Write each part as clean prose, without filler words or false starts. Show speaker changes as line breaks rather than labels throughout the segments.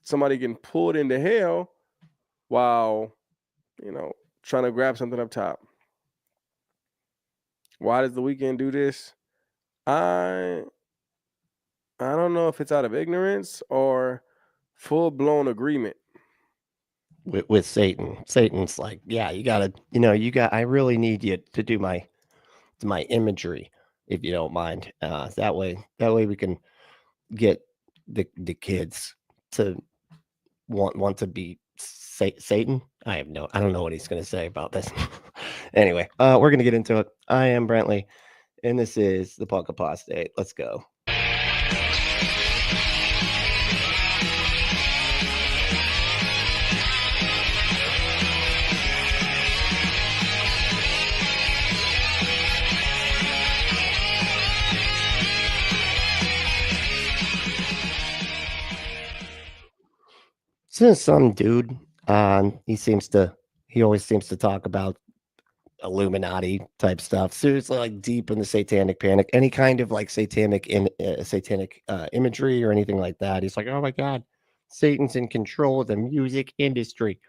somebody getting pulled into hell while, trying to grab something up top. Why does the weekend do this? I I don't know if it's out of ignorance or full blown agreement.
With Satan. Satan's like, yeah, I really need you to do my imagery, if you don't mind. That way we can get the kids to want to be Satan. I don't know what he's going to say about this. Anyway, we're going to get into it. I am Brantley, and this is the Punk Apostate. Let's go. So some dude, he always seems to talk about Illuminati type stuff. Seriously, like deep in the satanic panic, any kind of like satanic imagery or anything like that. He's like, oh my god, Satan's in control of the music industry,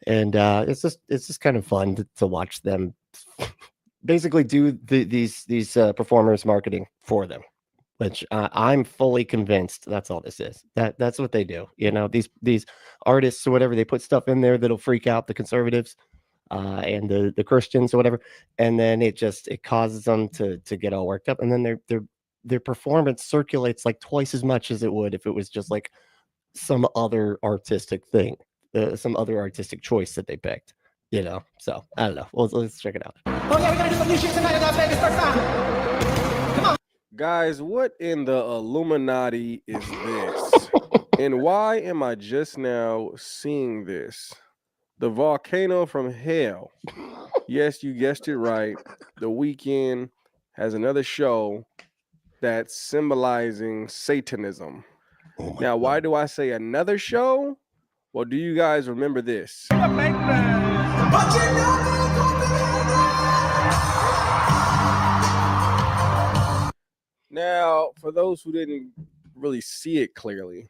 and it's just kind of fun to watch them basically do these performers marketing for them. Which I'm fully convinced that's all this is. That's what they do. These artists or whatever, they put stuff in there that'll freak out the conservatives and the Christians or whatever, and then it causes them to get all worked up, and then their performance circulates like twice as much as it would if it was just like some other artistic thing, some other artistic choice that they picked. So I don't know. Well, let's check it out. Oh yeah, we're gonna do some new shit tonight in Las Vegas. First time. Come on.
Guys, what in the Illuminati is this? And why am I just now seeing this? The Volcano from Hell. Yes, you guessed it right. The Weeknd has another show that's symbolizing Satanism. Now, why do I say another show? Well, do you guys remember this? Now, for those who didn't really see it clearly,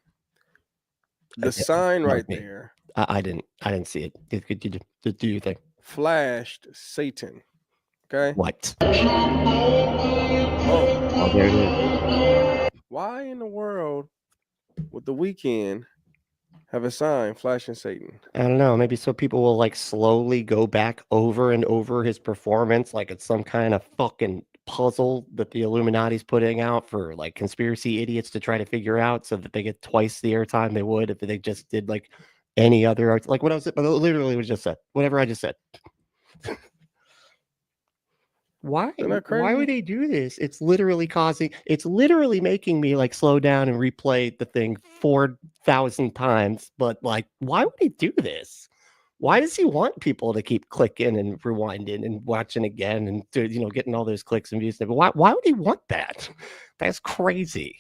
the sign right there.
I didn't see it. Do you think?
Flashed Satan. Okay.
What?
Oh,
there it is.
Why in the world would the Weeknd have a sign flashing Satan?
I don't know. Maybe so people will like slowly go back over and over his performance, like it's some kind of fucking puzzle that the Illuminati's putting out for like conspiracy idiots to try to figure out, so that they get twice the airtime they would if they just did like any other art. Like what I was literally was just said. Whatever I just said. Why would they do this? It's literally making me like slow down and replay the thing 4,000 times. But like, why would he do this? Why does he want people to keep clicking and rewinding and watching again and getting all those clicks and views? But why would he want that? That's crazy.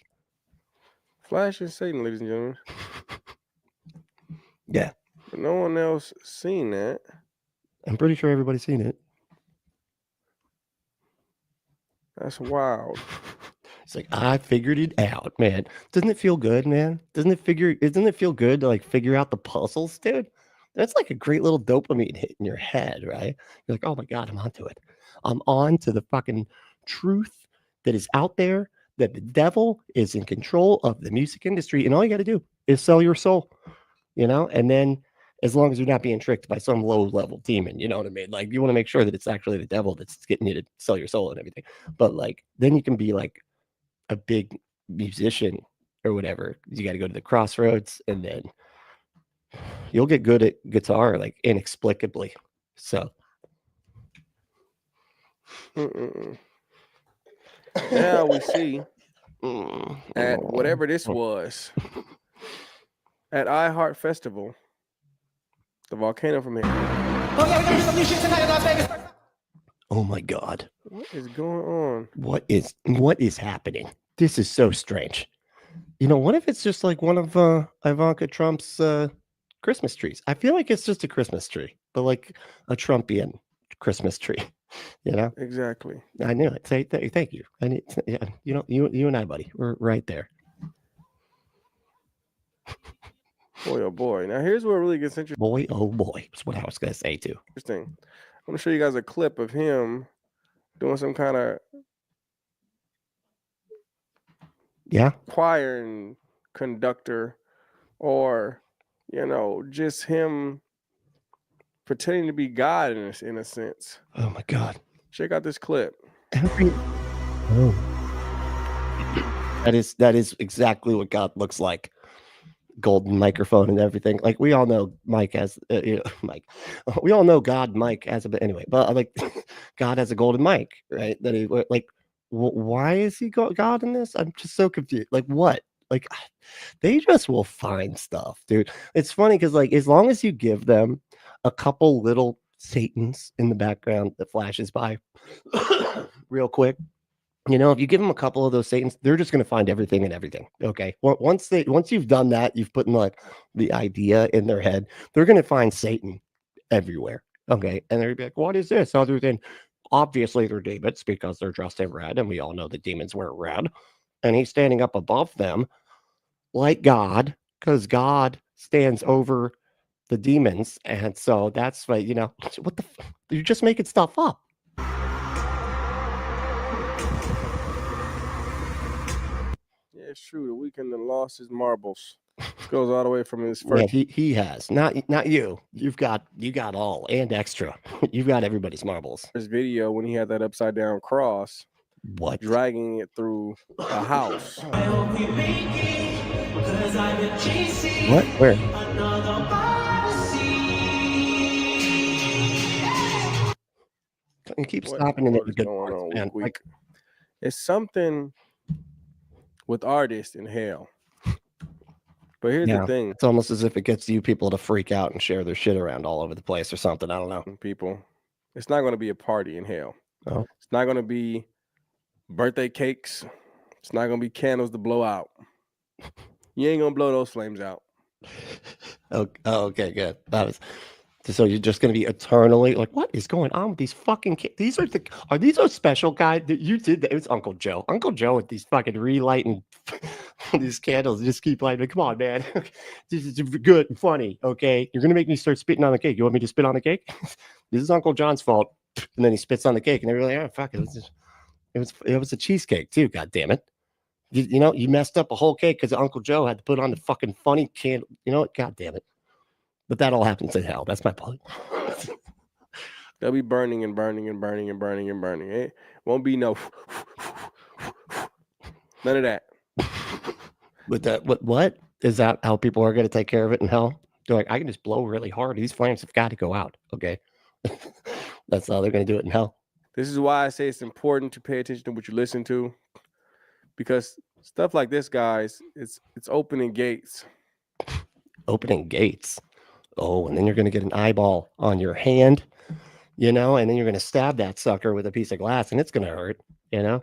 Flashing Satan, ladies and gentlemen.
Yeah.
But no one else seen that.
I'm pretty sure everybody's seen it.
That's wild.
It's like, I figured it out, man. Doesn't it feel good, man? Doesn't it feel good to like figure out the puzzles, dude? That's like a great little dopamine hit in your head, right? You're like, oh my God, I'm onto it. I'm on to the fucking truth that is out there, that the devil is in control of the music industry. And all you got to do is sell your soul, and then as long as you're not being tricked by some low level demon, you know what I mean? Like you want to make sure that it's actually the devil that's getting you to sell your soul and everything. But like, then you can be like a big musician or whatever. You got to go to the crossroads, and then you'll get good at guitar, like inexplicably. So
now we see at whatever this was at iHeart Festival, the Volcano from Hell.
Oh yeah, we're gonna do some new shit tonight in Las Vegas.
Oh my God.
What is going on?
What is happening? This is so strange. What if it's just like one of Ivanka Trump's Christmas trees? I feel like it's just a Christmas tree, but like a Trumpian Christmas tree.
Exactly.
I knew it. Thank you. Yeah, you and I, buddy, we're right there.
Boy, oh boy. Now here's where it really gets
Boy, oh boy. That's what I was gonna say too.
interesting. I'm gonna show you guys a clip of him doing some kind of
Yeah.
choir and conductor, or just him pretending to be God in a sense.
Oh my God.
Check out this clip.
Oh. That is exactly what God looks like. Golden microphone and everything. Like we all know Mike has Mike. We all know Mike has a bit anyway. But like God has a golden mic, right? That he like. Why is he God in this? I'm just so confused. Like what? Like they just will find stuff, dude. It's funny because like as long as you give them a couple little Satans in the background that flashes by real quick, if you give them a couple of those Satans, they're just going to find everything and everything. Okay. Once you've done that, you've put in like the idea in their head, they're going to find Satan everywhere. Okay. And they're going to be like, what is this? Other than obviously they're demons because they're dressed in red. And we all know the demons wear red. And he's standing up above them like God, because God stands over the demons. And so that's why, what you're just making stuff up.
Yeah, it's true. The Weeknd done lost his marbles. Goes all the way from his
Yeah,
first
he has. Not you. You got all and extra. You've got everybody's marbles.
video when he had that upside down cross,
What?
dragging it through a house.
What? Where? You keep
What
stopping in
the
the
fuck is
good
going
parts,
on
man.
week?
Like,
It's something with artists in hell. But here's the thing,
it's almost as if it gets you people to freak out and share their shit around all over the place or something. I don't know.
people. It's not going to be a party in hell.
Oh.
It's not going to be birthday cakes. It's not going to be candles to blow out. You ain't going to blow those flames out.
Oh, okay, good. That was. So you're just going to be eternally like, what is going on with these fucking kids? Are these those special guys that you did? It was Uncle Joe. Uncle Joe with these fucking relighting these candles. Just keep lighting. Come on, man. This is good and funny. Okay, you're going to make me start spitting on the cake. You want me to spit on the cake? This is Uncle John's fault. And then he spits on the cake, and they're like, oh fuck it. It was a cheesecake too. God damn it. You messed up a whole cake because Uncle Joe had to put on the fucking funny candle. You know what? God damn it. But that all happens in hell. That's my point.
They'll be burning and burning and burning and burning and burning. It won't be no none of that.
But that what is that how people are going to take care of it in hell? They're like, I can just blow really hard. These flames have got to go out. Okay. That's how they're going to do it in hell.
This is why I say it's important to pay attention to what you listen to. Because stuff like this, guys, it's opening gates.
Opening gates. Oh, and then you're going to get an eyeball on your hand, and then you're going to stab that sucker with a piece of glass and it's going to hurt, And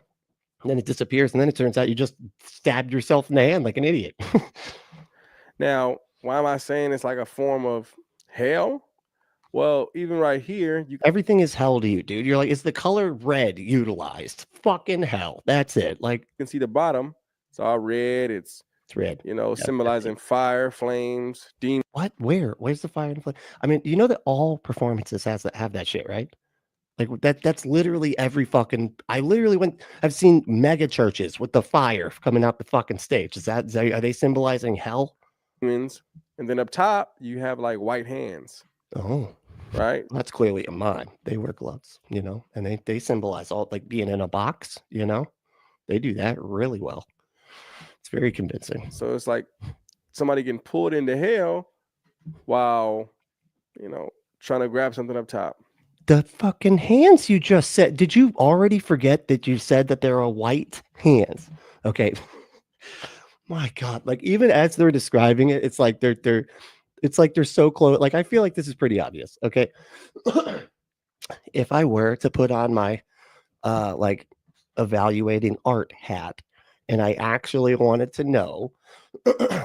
then it disappears. And then it turns out you just stabbed yourself in the hand like an idiot.
Now, why am I saying it's like a form of hell? Well, even right here,
everything is hell to you, dude. You're like, is the color red utilized? Fucking hell. That's it. Like,
you can see the bottom. It's all red. It's
red.
Symbolizing fire, flames, demons.
What? Where's the fire and flame? I mean, that all performances have that shit, right? Like that's literally every fucking. I've seen mega churches with the fire coming out the fucking stage. Are they symbolizing hell?
And then up top you have like white hands.
Oh,
right.
That's clearly a mime. They wear gloves, and they symbolize all like being in a box. They do that really well. It's very convincing.
So it's like somebody getting pulled into hell while, trying to grab something up top.
The fucking hands you just said. Did you already forget that you said that there are white hands? Okay. My God. Like even as they're describing it, it's like they're so close. Like I feel like this is pretty obvious. Okay. If I were to put on my like evaluating art hat and I actually wanted to know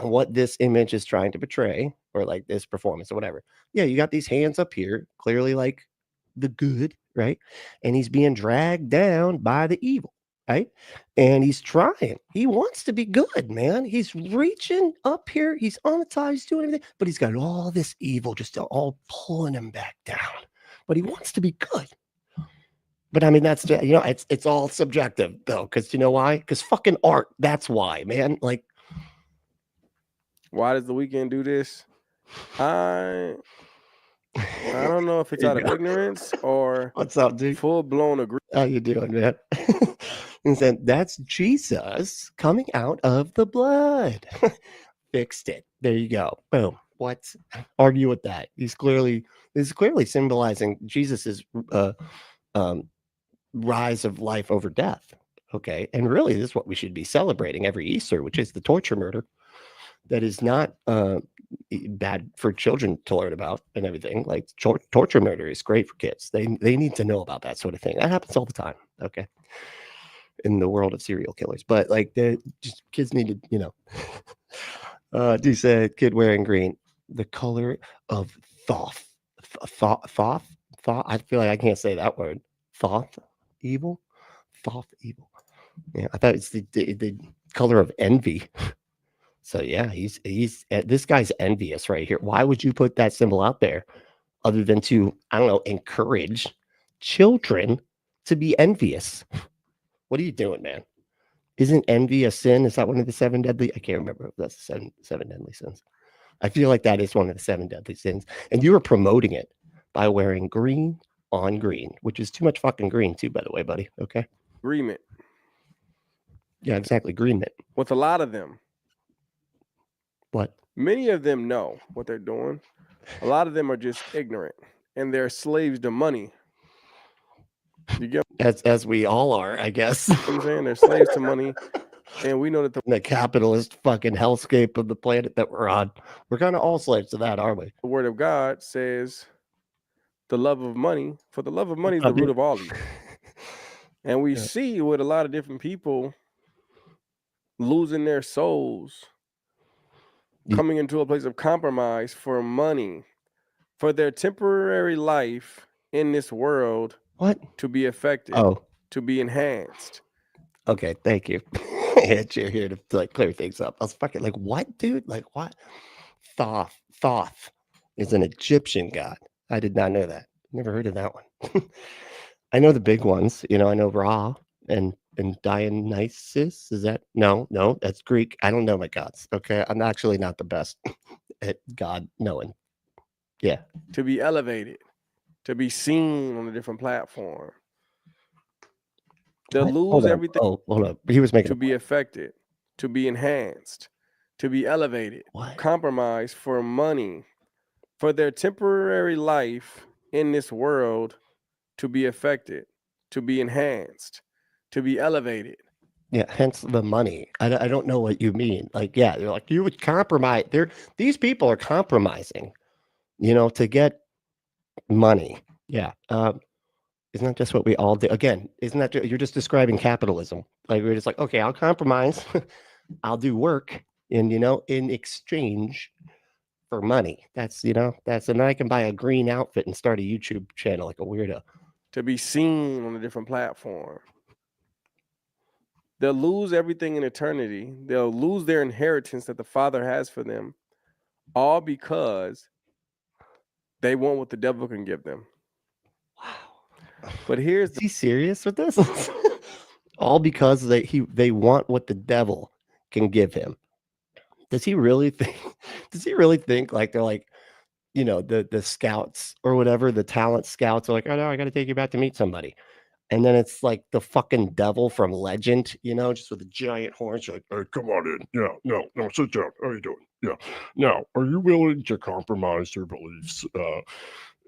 what this image is trying to portray, or like this performance or whatever. Yeah, you got these hands up here, clearly like the good, right? And he's being dragged down by the evil. right? And he's trying. He wants to be good, man. He's reaching up here. He's on the top. He's doing everything, but he's got all this evil just all pulling him back down. But he wants to be good. But I mean, that's it's all subjective though, because you know why? Because fucking art. That's why, man. Like,
why does the weekend do this? I don't know if it's out of ignorance or
what's up, dude?
full blown agreement.
How you doing, man? And said that's Jesus coming out of the blood. Fixed it. There you go. Boom. What? Argue with that? This is clearly symbolizing Jesus's rise of life over death. Okay, and really, this is what we should be celebrating every Easter, which is the torture murder. That is not bad for children to learn about and everything. Like torture murder is great for kids. They need to know about that sort of thing. That happens all the time. Okay, in the world of serial killers, but like just kids need to, do say kid wearing green, the color of thoth. I feel like I can't say that word. Thoth evil. Yeah, I thought it's the color of envy. So yeah, he's this guy's envious right here. Why would you put that symbol out there other than to, I don't know, encourage children to be envious? What are you doing, man? Isn't envy a sin? Is that one of the 7 deadly? I can't remember if that's the seven deadly sins. I feel like that is one of the 7 deadly sins. And you are promoting it by wearing green on green, which is too much fucking green too, by the way, buddy. Okay.
Agreement.
Yeah, exactly. Agreement.
With a lot of them.
What?
Many of them know what they're doing. A lot of them are just ignorant and they're slaves to money. You get
as we all are, I guess.
what I'm saying? They're slaves to money. And we know that
the capitalist fucking hellscape of the planet that we're on. We're kind of all slaves to that, aren't we?
The word of God says the love of money, for the love of money is the root of all evil. And we see with a lot of different people losing their souls, coming into a place of compromise for money, for their temporary life in this world to be affected, to be enhanced.
Okay, thank you. You're here to like clear things up. I was fucking like, what, dude? Like, what? Thoth is an Egyptian god. I did not know that. Never heard of that one. I know the big ones. I know Ra and Dionysus. Is that no? That's Greek. I don't know my gods. Okay, I'm actually not the best at God knowing. Yeah.
To be elevated, to be seen on a different platform. They'll lose everything.
Oh, hold up. He was making
to be affected, to be enhanced, to be elevated, compromise for money, for their temporary life in this world to be affected, to be enhanced, to be elevated.
Yeah, hence the money. I don't know what you mean. Like, yeah, they're like, you would compromise. These people are compromising, to get money. Yeah. Isn't that just what we all do? Again, isn't that you're just describing capitalism? Like we're just like, okay, I'll compromise, I'll do work, and in exchange for money. That's and then I can buy a green outfit and start a YouTube channel like a weirdo.
To be seen on a different platform. They'll lose everything in eternity. They'll lose their inheritance that the Father has for them, all because they want what the devil can give them.
Wow.
But here's
is he serious with this? All because they want what the devil can give him. Does he really think like they're like, the scouts or whatever, the talent scouts are like, oh no, I got to take you back to meet somebody. And then it's like the fucking devil from Legend, just with a giant horn. Like,
hey, come on in. Yeah, no, sit down. How are you doing? Yeah. Now, are you willing to compromise your beliefs?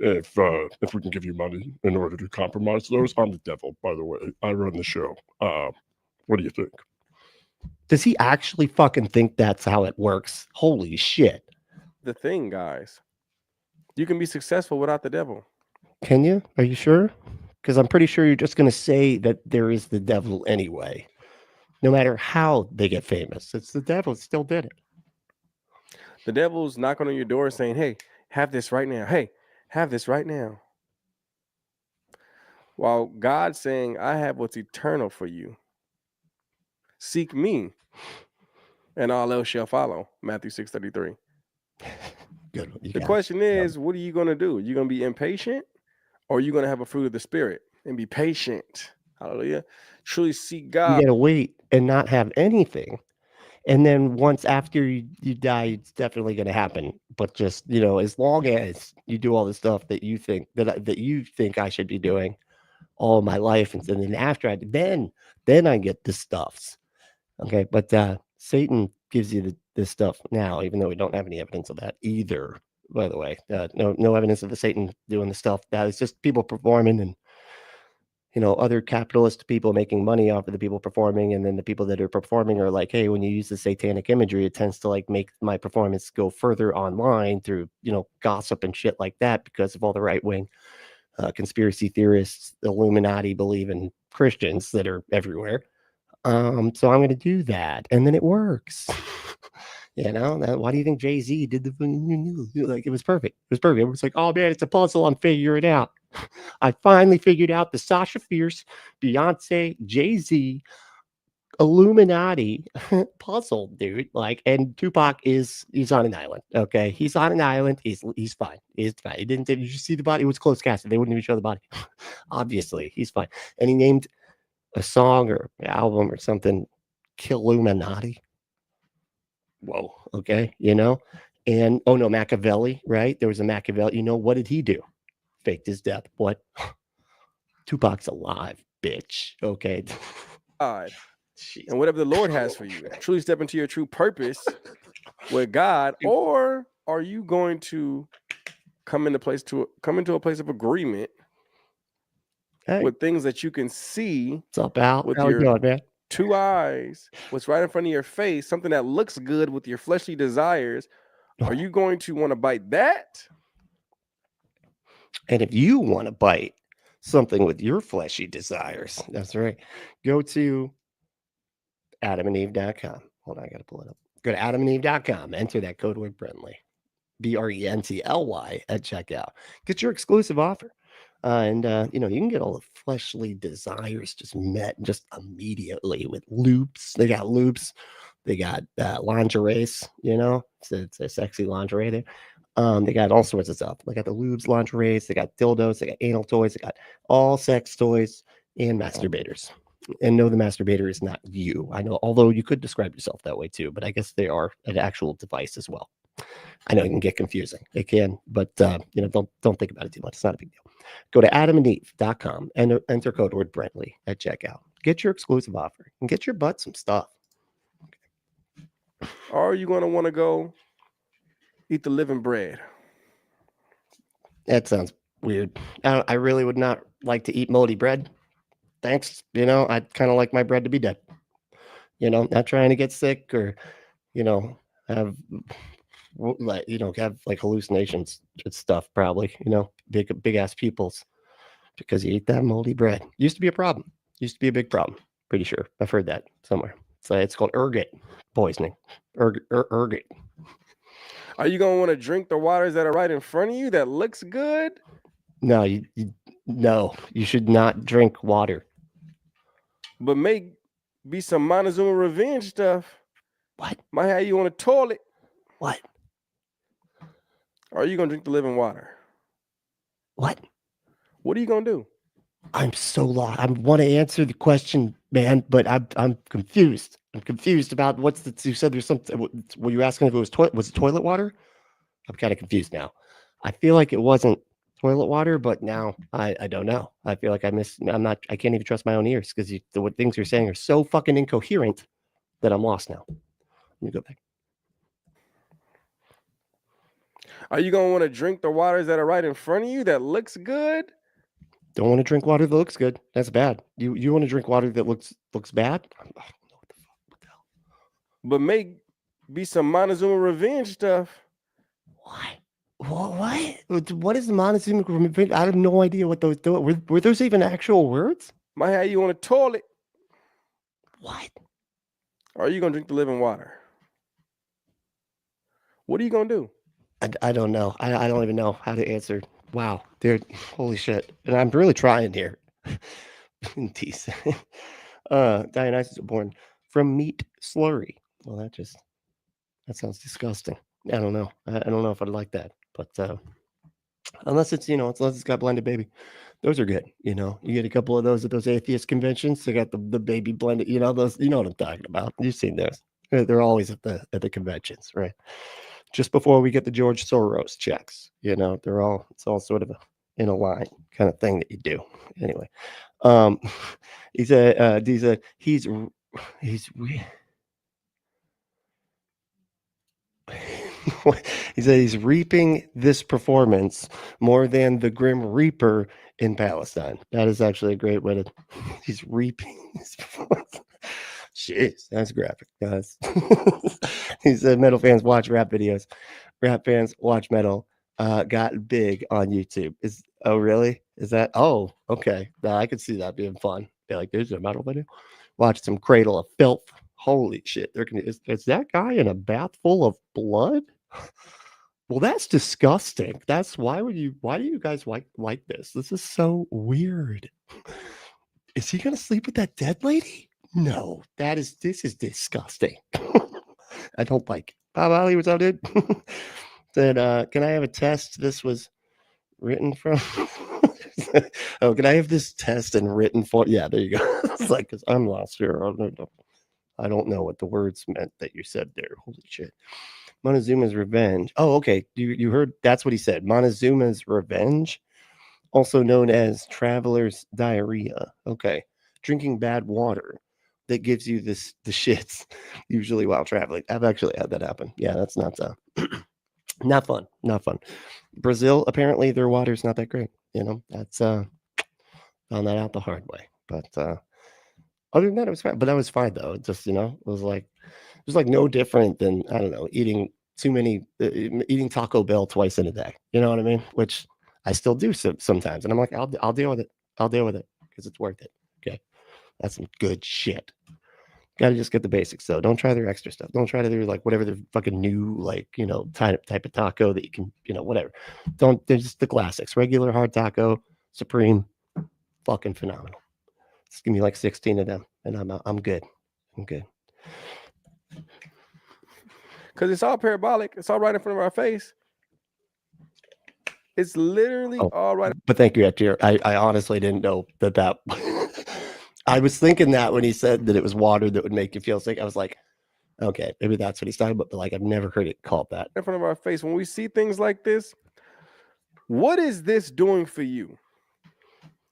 If we can give you money in order to compromise those, I'm the devil, by the way. I run the show. What do you think?
Does he actually fucking think that's how it works? Holy shit.
The thing, guys. You can be successful without the devil.
Can you? Are you sure? Because I'm pretty sure you're just going to say that there is the devil anyway. No matter how they get famous. It's the devil. It still did it.
The devil's knocking on your door saying, hey, have this right now. Hey, have this right now. While God's saying, I have what's eternal for you. Seek me, and all else shall follow. Matthew 6:33.
Good. You
The
got it.
question is, what are you going to do? You going to be impatient, or are you going to have a fruit of the spirit and be patient? Hallelujah. Truly seek
You
God.
gotta wait and not have anything. And then once after you die, it's definitely gonna happen. But just, as long as you do all the stuff that you think that you think I should be doing all my life, and then after then I get the stuffs. Okay. But Satan gives you this stuff now, even though we don't have any evidence of that either. By the way, no evidence of the Satan doing the stuff. That is just people performing, and other capitalist people making money off of the people performing, and then the people that are performing are like, hey, when you use the satanic imagery, it tends to like make my performance go further online through gossip and shit like that, because of all the right wing conspiracy theorists, Illuminati believing Christians that are everywhere. So I'm going to do that, and then it works. Why do you think Jay-Z did like it was perfect? It was perfect. It was like, oh man, it's a puzzle. I'm figuring it out. I finally figured out the Sasha Fierce, Beyonce, Jay-Z, Illuminati puzzle, dude. Like, and Tupac he's on an island. Okay, he's on an island. He's fine. He's fine. Did you see the body? It was close casted. They wouldn't even show the body. Obviously, he's fine. And he named a song or album or something Killuminati. Whoa. Okay. And oh no, Machiavelli, right? There was a Machiavelli. What did he do? Faked his death. What? Tupac's alive, bitch. Okay.
God. And whatever the Lord has for you. Truly step into your true purpose with God, or are you going to come into a place of agreement with things that you can see?
What's up, Al?
With
How you doing, man?
2 eyes, what's right in front of your face, something that looks good with your fleshly desires. Are you going to want to bite that?
And if you want to bite something with your fleshy desires, that's right. Go to adamandeve.com. Hold on, I got to pull it up. Go to adamandeve.com. Enter that code word Brently, BRENTLY at checkout. Get your exclusive offer. And you can get all the fleshly desires just met just immediately with loops. They got loops. They got lingeries, it's a sexy lingerie there. They got all sorts of stuff. They got the lubes, lingeries, they got dildos, they got anal toys, they got all sex toys and masturbators. And no, the masturbator is not you. I know, although you could describe yourself that way too, but I guess they are an actual device as well. I know it can get confusing. It can, but don't think about it too much. It's not a big deal. Go to adamandeve.com and enter code word Brently at checkout. Get your exclusive offer and get your butt some stuff.
Or are you going to want to go eat the living bread?
That sounds weird. I really would not like to eat moldy bread. Thanks. I'd kind of like my bread to be dead. Not trying to get sick or, have like hallucinations and stuff, probably, big ass pupils because you eat that moldy bread. Used to be a problem. Used to be a big problem. Pretty sure. I've heard that somewhere. So it's called ergot poisoning. Ergot.
Are you going to want to drink the waters that are right in front of you that looks good?
No, no, you should not drink water.
But may be some Montezuma revenge stuff.
What?
Might have you on a toilet.
What?
Or are you going to drink the living water?
What?
What are you going to do?
I'm so lost. I want to answer the question, man, but I'm confused. I'm confused about you said there's something. Were you asking if it was it toilet water? I'm kind of confused now. I feel like it wasn't toilet water, but now I don't know. I feel like I can't even trust my own ears because the things you're saying are so fucking incoherent that I'm lost now. Let me go back.
Are you going to want to drink the waters that are right in front of you that looks good?
Don't want to drink water that looks good. That's bad. You want to drink water that looks bad? I don't know what the hell.
But may be some Montezuma revenge stuff.
What? What is the Montezuma revenge? I have no idea what those do. Were those even actual words?
Might have you on a toilet.
What?
Or are you going to drink the living water? What are you going to do?
I don't know. I don't even know how to answer. Wow, dude. Holy shit. And I'm really trying here. Dionysus is born. from meat slurry. Well, that sounds disgusting. I don't know. I don't know if I'd like that, but unless it's unless it's got blended baby, those are good. You get a couple of those at those atheist conventions. They got the baby blended. Those. You know what I'm talking about. You've seen those. They're always at the conventions, right? Just before we get the George Soros checks, it's all sort of in a line kind of thing that you do. Anyway, um, he said he's he said he's reaping this performance more than the Grim Reaper in Palestine. That is actually a great way to. He's reaping this performance. Jeez, that's graphic, guys. He said metal fans watch rap videos. Rap fans watch metal. Got big on YouTube. Really? Is that? Oh, okay. Now I could see that being fun. Be like, there's a metal video. Watch some Cradle of Filth. Holy shit! Is that guy in a bath full of blood? Well, that's disgusting. Why do you guys like this? This is so weird. Is he gonna sleep with that dead lady? No, this is disgusting. I don't like it. Bob Ali was out, dude. Said, can I have a test? This was written from. Oh, can I have this test and written for? Yeah, there you go. It's like, because I'm lost here. I don't know what the words meant that you said there. Holy shit. Montezuma's revenge. Oh, okay. You heard? That's what he said. Montezuma's revenge, also known as traveler's diarrhea. Okay. Drinking bad water that gives you the shits, usually while traveling. I've actually had that happen. Yeah, that's not not fun. Not fun. Brazil, apparently their water's not that great. That's found that out the hard way. But other than that, it was fine. But that was fine though. It just it was like no different than, I don't know, eating eating Taco Bell twice in a day. You know what I mean? Which I still do sometimes, and I'm like, I'll deal with it. I'll deal with it because it's worth it. Okay, that's some good shit. Got to just get the basics though. Don't try their extra stuff. Don't try to do like whatever their fucking new type of taco that you can whatever. They're just the classics. Regular hard taco, supreme, fucking phenomenal. Just give me like 16 of them, and I'm good. I'm good.
Because it's all parabolic. It's all right in front of our face. It's literally all right.
But thank you, Etier. I honestly didn't know that. I was thinking that when he said that it was water that would make you feel sick. I was like, okay, maybe that's what he's talking about. But like, I've never heard it called that.
In front of our face. When we see things like this, what is this doing for you?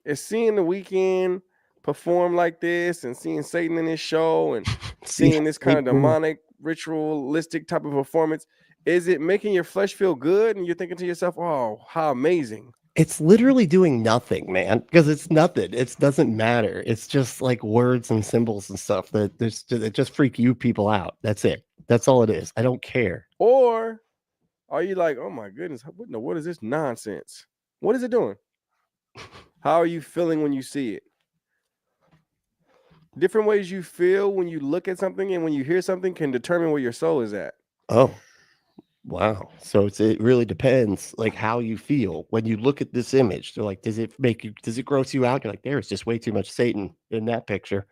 Is seeing The Weeknd perform like this and seeing Satan in his show and seeing this kind of demonic, ritualistic type of performance, is it making your flesh feel good? And you're thinking to yourself, oh, how amazing.
It's literally doing nothing, man, because it's nothing. It doesn't matter. It's just like words and symbols and stuff that just freak you people out. That's it. That's all it is. I don't care.
Or are you like, oh my goodness, what is this nonsense? What is it doing? How are you feeling when you see it? Different ways you feel when you look at something and when you hear something can determine where your soul is at.
Oh, wow. So it really depends, like how you feel when you look at this image. So like, does it gross you out? You're like, there's just way too much Satan in that picture.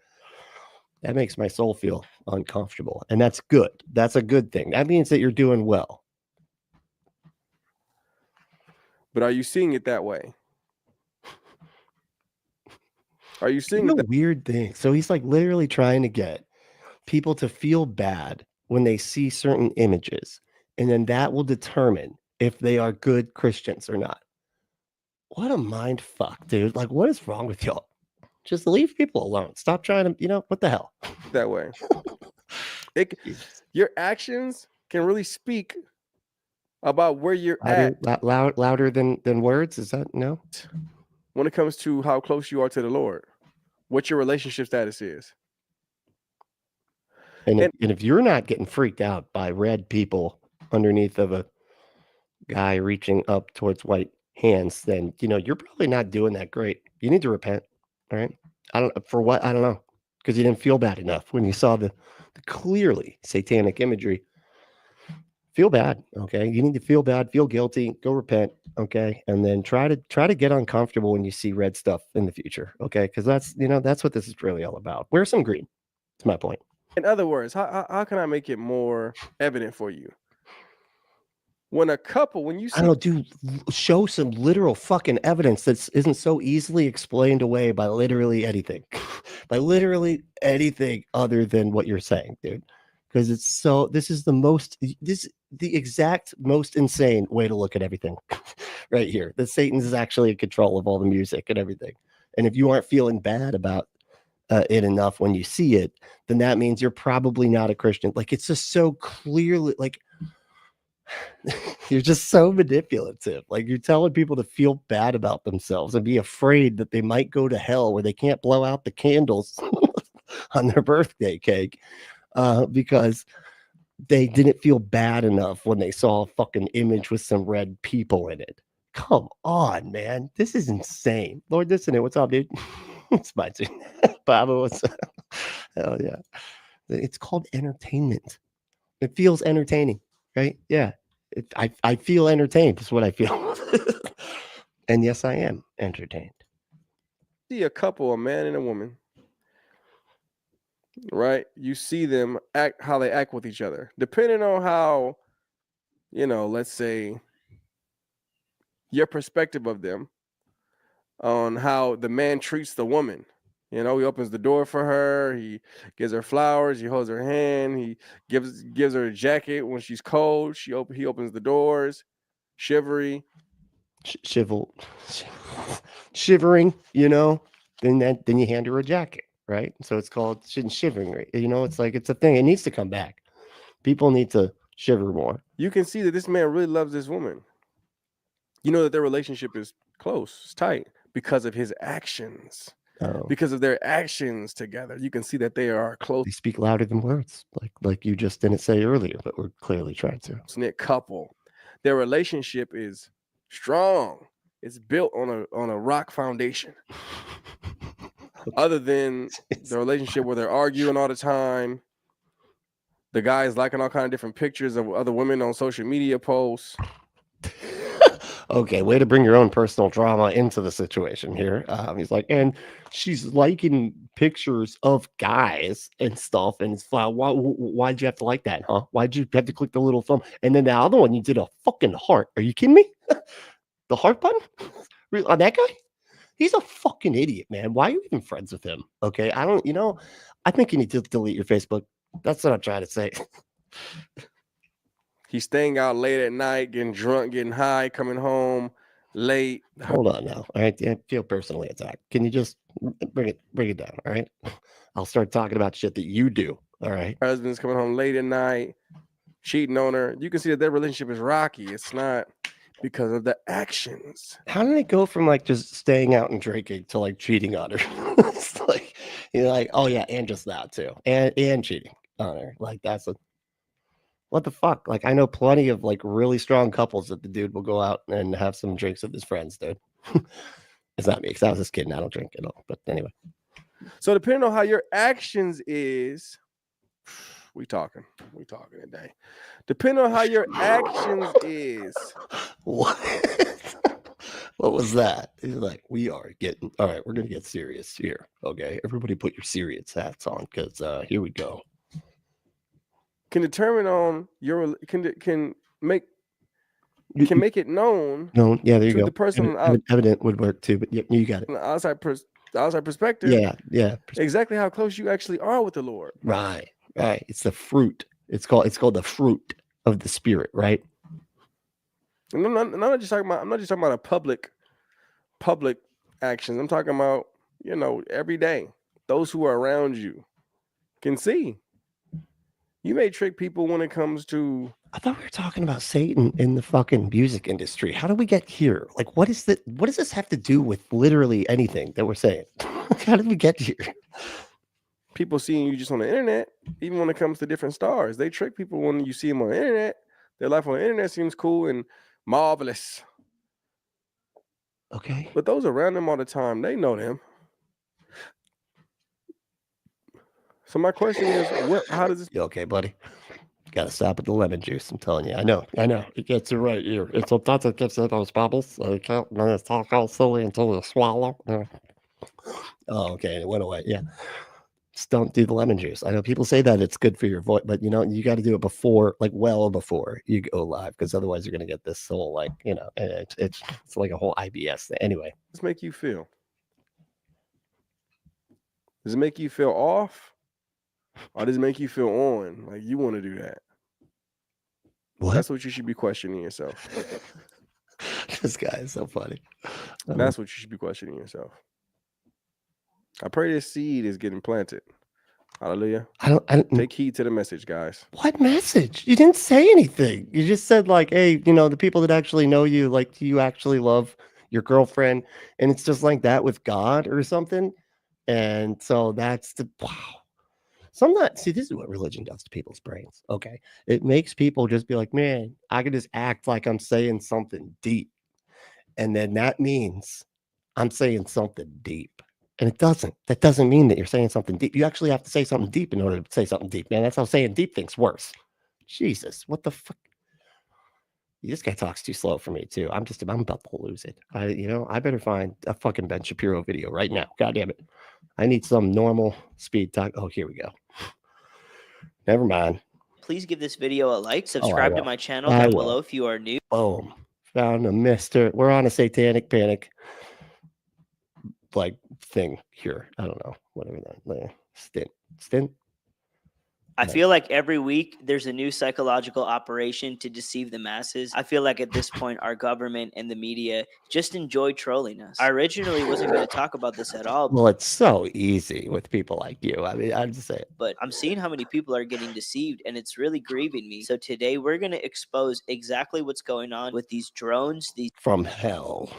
That makes my soul feel uncomfortable. And that's good. That's a good thing. That means that you're doing well.
But are you seeing it that way? Are you seeing
a weird thing? So he's like literally trying to get people to feel bad when they see certain images, and then that will determine if they are good Christians or not. What a mind fuck, dude. Like, what is wrong with y'all? Just leave people alone. Stop trying to, what the hell?
That way. Your actions can really speak about where you're at.
Louder than words? Is that no?
When it comes to how close you are to the Lord, what your relationship status is.
And if you're not getting freaked out by red people underneath of a guy reaching up towards white hands, then you're probably not doing that great. You need to repent. All right. I don't know. Because you didn't feel bad enough when you saw the clearly satanic imagery. Feel bad. Okay. You need to feel bad, feel guilty, go repent. Okay. And then try to get uncomfortable when you see red stuff in the future. Okay. Because that's what this is really all about. Wear some green. That's my point.
In other words, how can I make it more evident for you? When a couple, when you
I
see
don't know, dude, show some literal fucking evidence that isn't so easily explained away by literally anything. By literally anything other than what you're saying, dude. Because this is the exact most insane way to look at everything right here. That Satan is actually in control of all the music and everything. And if you aren't feeling bad about it enough when you see it, then that means you're probably not a Christian. Like, it's just so clearly, like, you're just so manipulative. Like, you're telling people to feel bad about themselves and be afraid that they might go to hell where they can't blow out the candles on their birthday cake because they didn't feel bad enough when they saw a fucking image with some red people in it. Come on, man. This is insane. Lord, listen it. What's up, dude? It's my dude. Baba, what's up? Hell yeah. It's called entertainment. It feels entertaining, right? Yeah. I feel entertained. That's what I feel. And yes, I am entertained.
see a couple, a man and a woman, right? You see them act how they act with each other, depending on how, let's say your perspective of them, on how the man treats the woman. He opens the door for her. He gives her flowers. He holds her hand. He gives her a jacket when she's cold. He opens the doors, shivery.
Shivering, then you hand her a jacket, right? So it's called shivering, right? It's like, it's a thing. It needs to come back. People need to shiver more.
You can see that this man really loves this woman. You know that their relationship is close, it's tight because of his actions.
Oh,
Because of their actions together, you can see that they are a
they
close
speak louder than words, like you just didn't say earlier, but we're clearly trying to.
knit couple. Their relationship is strong. It's built on a rock foundation. Other than the relationship where they're arguing all the time, the guy's liking all kind of different pictures of other women on social media posts.
Okay, way to bring your own personal drama into the situation here. He's like, and she's liking pictures of guys and stuff, and it's like, why'd you have to like that, huh? Why'd you have to click the little thumb? And then the other one, you did a fucking heart. Are you kidding me? The heart button on that guy? He's a fucking idiot, man. Why are you even friends with him? Okay, I think you need to delete your Facebook. That's what I'm trying to say.
He's staying out late at night, getting drunk, getting high, coming home late.
Hold on now. All right. I feel personally attacked. Can you just bring it down? All right. I'll start talking about shit that you do. All right.
Her husband's coming home late at night, cheating on her. You can see that their relationship is rocky. It's not because of the actions.
How did it go from like just staying out and drinking to like cheating on her? It's like, you're like, oh yeah, and just that too. And cheating on her. Like, what the fuck? Like, I know plenty of like really strong couples that the dude will go out and have some drinks with his friends, dude. It's not me, because I was just kidding. I don't drink at all. But anyway.
So depending on how your actions is, we talking today. Depending on how your actions is.
What? What was that? He's like, all right, we're gonna get serious here. Okay. Everybody put your serious hats on, because here we go.
Can determine on your can make it known.
No, yeah, there you
to
go.
the person
Evident would work too, but you got it.
From the outside perspective.
Yeah.
Exactly how close you actually are with the Lord.
Right. It's the fruit. It's called the fruit of the Spirit, right?
And I'm not just talking about a public actions. I'm talking about, every day. Those who are around you can see. You may trick people when it comes to.
I thought we were talking about Satan in the fucking music industry. How did we get here? Like, what does this have to do with literally anything that we're saying? How did we get here?
People seeing you just on the internet, even when it comes to different stars, they trick people when you see them on the internet. Their life on the internet seems cool and marvelous.
Okay.
But those around them all the time, they know them. So my question is, how does this?
You okay, buddy? Got to stop at the lemon juice. I'm telling you. I know. It gets it right here. It's sometimes it gets in those bubbles. So you can't talk all silly until you swallow. Oh, okay. It went away. Yeah. Just don't do the lemon juice. I know people say that it's good for your voice, but you know, you got to do it before, like well before you go live, because otherwise you're gonna get this whole like, you know, it's like a whole IBS thing. Anyway,
Does it make you feel? Does it make you feel off? Or does it make you feel on? Like you want to do that?
what?
That's what you should be questioning yourself.
This guy is so funny.
That's what you should be questioning yourself. I pray this seed is getting planted. Hallelujah.
I don't
Take heed to the message, guys.
What message? You didn't say anything. You just said like, hey, you know, the people that actually know you, like, do you actually love your girlfriend? And it's just like that with God or something. And so that's the wow. So I'm not see, this is what religion does to people's brains. Okay. It makes people just be like, man, I can just act like I'm saying something deep. And then that means I'm saying something deep. And it doesn't. That doesn't mean that you're saying something deep. You actually have to say something deep in order to say something deep, man. That's how saying deep thing's worse. Jesus, what the fuck? This guy talks too slow for me too. I'm about to lose it. I better find a fucking Ben Shapiro video right now. God damn it. I need some normal speed talk. Oh, here we go. Never mind.
Please give this video a like. Subscribe to my channel
I
down
will.
below if you are new.
Boom. Found a mister. We're on a satanic panic like thing here. I don't know. Whatever that. Stint.
I feel like every week there's a new psychological operation to deceive the masses. I feel like at this point, our government and the media just enjoy trolling us. I originally wasn't going to talk about this at all.
Well, it's so easy with people like you. I mean, I'm just saying.
But I'm seeing how many people are getting deceived, and it's really grieving me. So today we're going to expose exactly what's going on with these drones. These
from hell.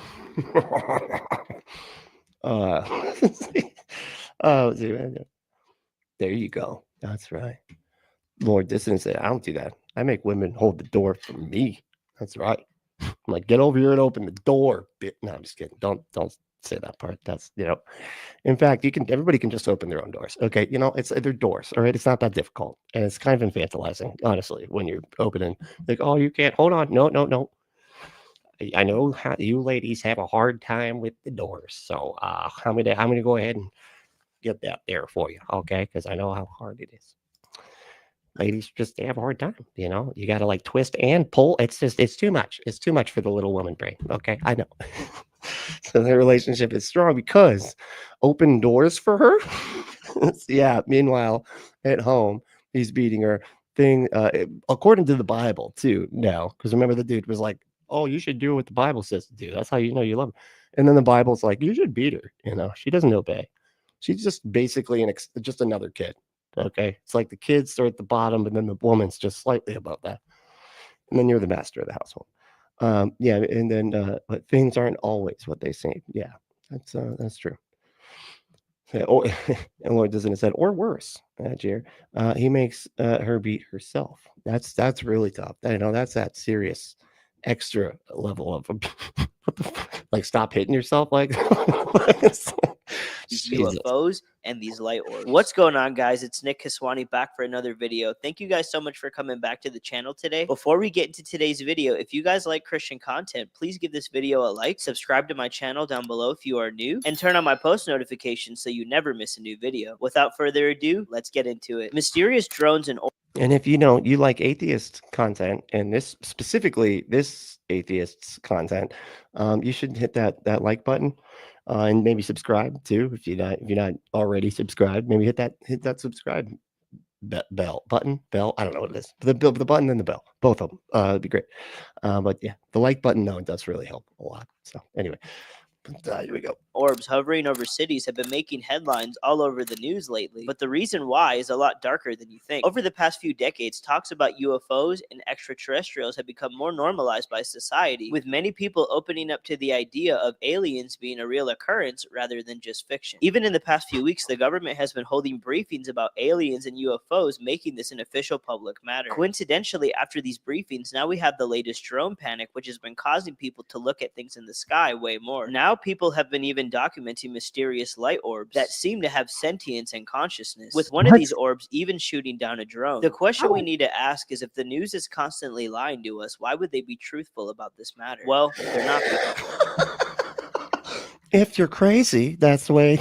There you go. That's right. Lord, this isn't say I don't do that. I make women hold the door for me. That's right. I'm like, get over here and open the door. No, I'm just kidding. Don't say that part. That's in fact, everybody can just open their own doors. Okay. They're doors. All right. It's not that difficult. And it's kind of infantilizing, honestly, when you're opening like, oh, you can't hold on. No. I know how you ladies have a hard time with the doors. So I'm gonna go ahead and get that there for you. Okay, because I know how hard it is. Ladies just have a hard time, you gotta like twist and pull. It's too much. It's too much for the little woman brain. Okay, I know. So their relationship is strong because open doors for her. Yeah. Meanwhile, at home, he's beating her thing, according to the Bible too. Now, because remember the dude was like, oh, you should do what the Bible says to do. That's how you know you love her. And then the Bible's like, you should beat her. She doesn't obey. She's just basically just another kid. Okay. It's like the kids are at the bottom, and then the woman's just slightly above that. And then you're the master of the household. Yeah. And then, but things aren't always what they seem. Yeah. That's true. Yeah, and Lord doesn't it said, or worse, Jair. He makes her beat herself. That's really tough. That's that serious extra level of what the fuck? Like stop hitting yourself like
these UFOs and these light orbs. What's going on, guys? It's Nick Kiswani back for another video. Thank you guys so much for coming back to the channel today. Before we get into today's video, if you guys like Christian content, please give this video a like, subscribe to my channel down below if you are new, and turn on my post notifications so you never miss a new video. Without further ado, let's get into it. Mysterious drones and
And if you like atheist content, and this atheist's content, you should hit that like button, and maybe subscribe too if you're not already subscribed. Maybe hit that subscribe button. I don't know what it is. The button and the bell, both of them. It'd be great. But yeah, the like button though, it does really help a lot. So anyway. Here we go.
Orbs hovering over cities have been making headlines all over the news lately, but the reason why is a lot darker than you think. Over the past few decades, talks about UFOs and extraterrestrials have become more normalized by society, with many people opening up to the idea of aliens being a real occurrence rather than just fiction. Even in the past few weeks, the government has been holding briefings about aliens and UFOs, making this an official public matter. Coincidentally, after these briefings, now we have the latest drone panic, which has been causing people to look at things in the sky way more. Now people have been even documenting mysterious light orbs that seem to have sentience and consciousness, with one of these orbs even shooting down a drone. The question we need to ask is, if the news is constantly lying to us, why would they be truthful about this matter? Well, they're not people.
If you're crazy, that's the way.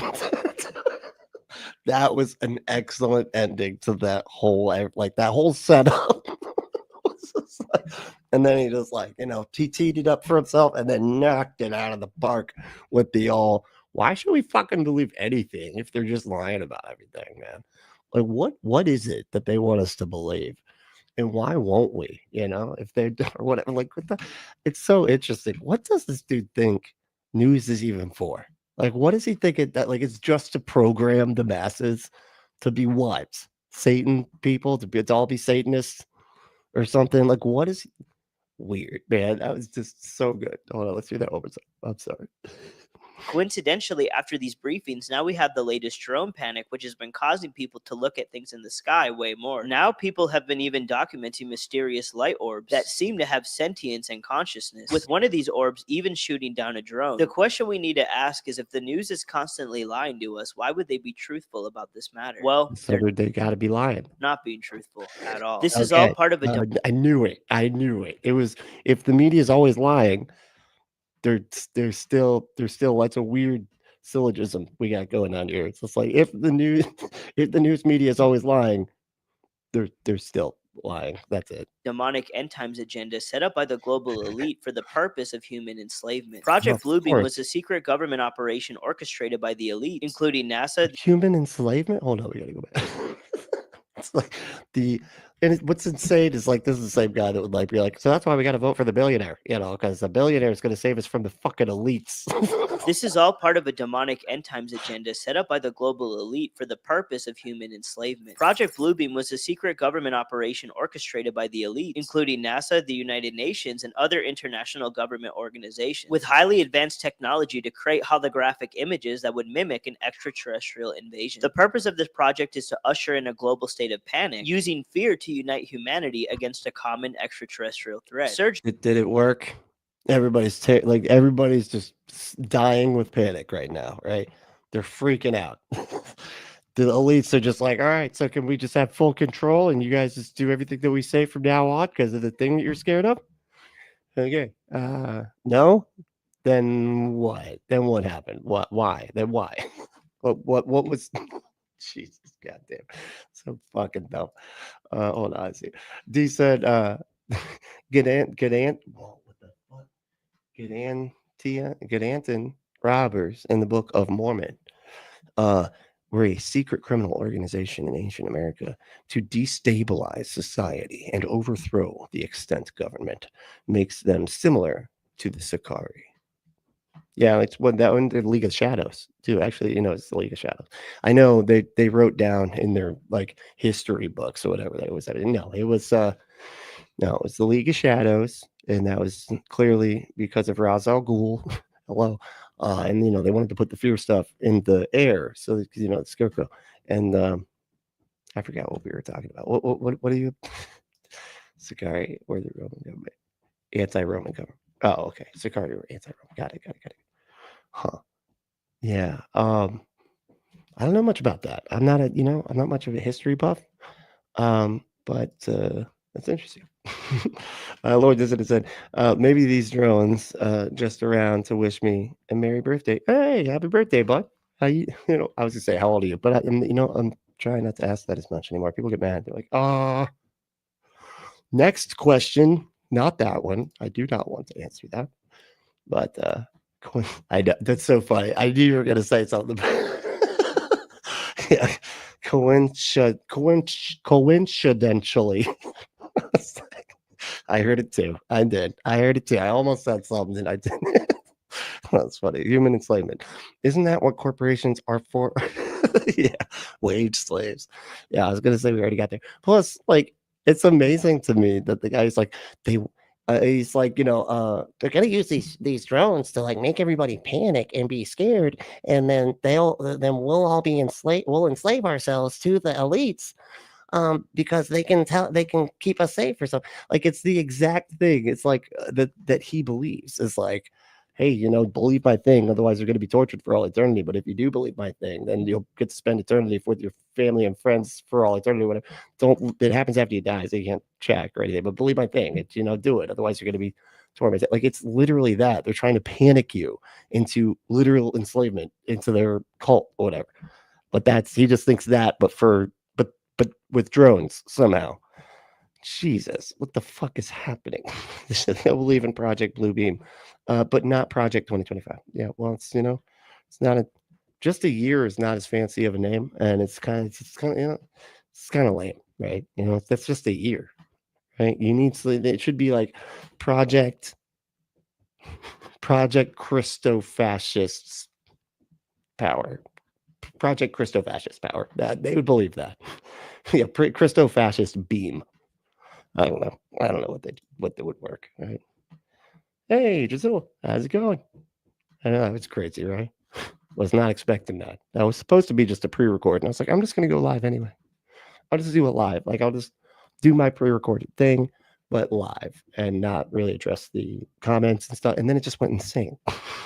That was an excellent ending to that whole setup. And then he just he teed it up for himself and then knocked it out of the park with the why should we fucking believe anything if they're just lying about everything, man? Like what is it that they want us to believe? And why won't we? If they're or whatever, it's so interesting. What does this dude think news is even for? Like, what does he think that it's just to program the masses to be what? Satan people to all be Satanists or something? Like, what is weird, man? That was just so good. Hold on, let's do that over. I'm sorry.
Coincidentally, after these briefings, now we have the latest drone panic, which has been causing people to look at things in the sky way more. Now people have been even documenting mysterious light orbs that seem to have sentience and consciousness, with one of these orbs even shooting down a drone. The question we need to ask is, if the news is constantly lying to us, why would they be truthful about this matter? Well,
So they got to be lying.
Not being truthful at all. This is all part of a
I knew it. It was, if the media is always lying, there's still that's a weird syllogism we got going on here. It's just like if the news media is always lying, they're still lying. That's it.
Demonic end times agenda set up by the global elite for the purpose of human enslavement. Project Bluebeam was a secret government operation orchestrated by the elite, including NASA.
Human enslavement? Hold on, we gotta go back. It's like what's insane is this is the same guy that would be like, so that's why we got to vote for the billionaire, because the billionaire is going to save us from the fucking elites.
This is all part of a demonic end times agenda set up by the global elite for the purpose of human enslavement. Project Bluebeam was a secret government operation orchestrated by the elite, including NASA, the United Nations, and other international government organizations, with highly advanced technology to create holographic images that would mimic an extraterrestrial invasion. The purpose of this project is to usher in a global state of panic, using fear to unite humanity against a common extraterrestrial threat.
Did it work? Everybody's everybody's just dying with panic right now, right? They're freaking out. The elites are just like, all right, so can we just have full control and you guys just do everything that we say from now on because of the thing that you're scared of? Okay. No? Then what? Then what happened? What? Why? Then why? What was Jesus, goddamn, so fucking dumb. Hold on, I see. D said, whoa, what the fuck? Gedanton robbers in the Book of Mormon were a secret criminal organization in ancient America to destabilize society and overthrow the extant government. Makes them similar to the Sakari. Yeah, it's that one, the League of Shadows too. Actually, it's the League of Shadows. I know they wrote down in their history books or whatever that was. No, it was the League of Shadows, and that was clearly because of Ra's al Ghul. Hello, and they wanted to put the fear stuff in the air, so because the Scarecrow, and I forgot what we were talking about. What are you? Sakari or the Roman government? Anti-Roman government. Oh, okay. Sakari or anti-Roman. Got it. Huh. Yeah. I don't know much about that. I'm not much of a history buff. But that's interesting. Lord Visitor said, maybe these drones just around to wish me a merry birthday. Hey, happy birthday, bud. How you I was gonna say how old are you, but I'm trying not to ask that as much anymore. People get mad. They're like, next question. Not that one. I do not want to answer that. But that's so funny. I knew you were going to say something. Yeah, coincidentally. I heard it too. I did. I heard it too. I almost said something. I didn't. That's funny. Human enslavement. Isn't that what corporations are for? Yeah, wage slaves. Yeah, I was going to say we already got there. Plus, it's amazing to me that the guy's like, he's like, they're gonna use these drones to make everybody panic and be scared, and then we'll all be we'll enslave ourselves to the elites, because they can keep us safe or something. It's the exact thing. It's that he believes is hey, believe my thing, otherwise you're going to be tortured for all eternity. But if you do believe my thing, then you'll get to spend eternity with your family and friends for all eternity. Whatever. It happens after you die, so you can't check or anything. But believe my thing. It's do it. Otherwise, you're going to be tormented. It's literally that. They're trying to panic you into literal enslavement into their cult or whatever. But he just thinks that, but with drones somehow. Jesus, what the fuck is happening? They'll believe in Project Bluebeam, but not Project 2025. Yeah, well, it's not just a year is not as fancy of a name, and it's kind of lame, right? That's just a year, right? It should be like Project Christo-Fascists Power. Project Christo-Fascist Power. They would believe that. Yeah, Christo-Fascist Beam. I don't know what they would work, right? Hey, Giselle, how's it going? I know it's crazy, right? Was not expecting that. That was supposed to be just a pre-record, and I was like, I'm just gonna go live anyway. I'll just do it live. Like I'll just do my pre-recorded thing, but live, and not really address the comments and stuff. And then it just went insane.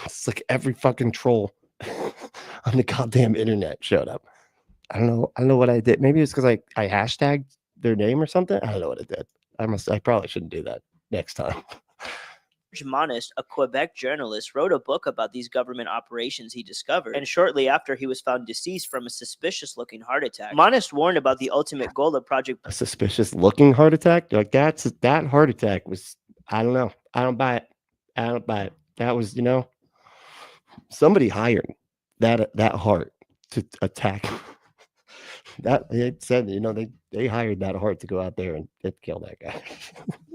It's like every fucking troll on the goddamn internet showed up. I don't know what I did. Maybe it's because I hashtagged their name or something. I don't know what I did. I probably shouldn't do that next time.
George Monist, a Quebec journalist, wrote a book about these government operations he discovered, and shortly after he was found deceased from a suspicious-looking heart attack. Monist warned about the ultimate goal of Project
A suspicious-looking heart attack? Like that heart attack was, I don't know. I don't buy it. That was, somebody hired that heart to attack. That it said, they hired that heart to go out there and kill that guy.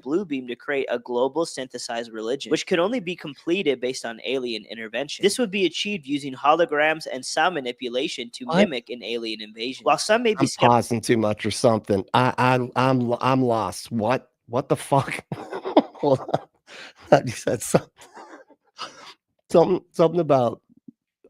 Bluebeam to create a global synthesized religion, which could only be completed based on alien intervention. This would be achieved using holograms and sound manipulation to mimic an alien invasion. While some may be
I'm pausing too much or something. I'm lost. What the fuck? Hold on. You said something about.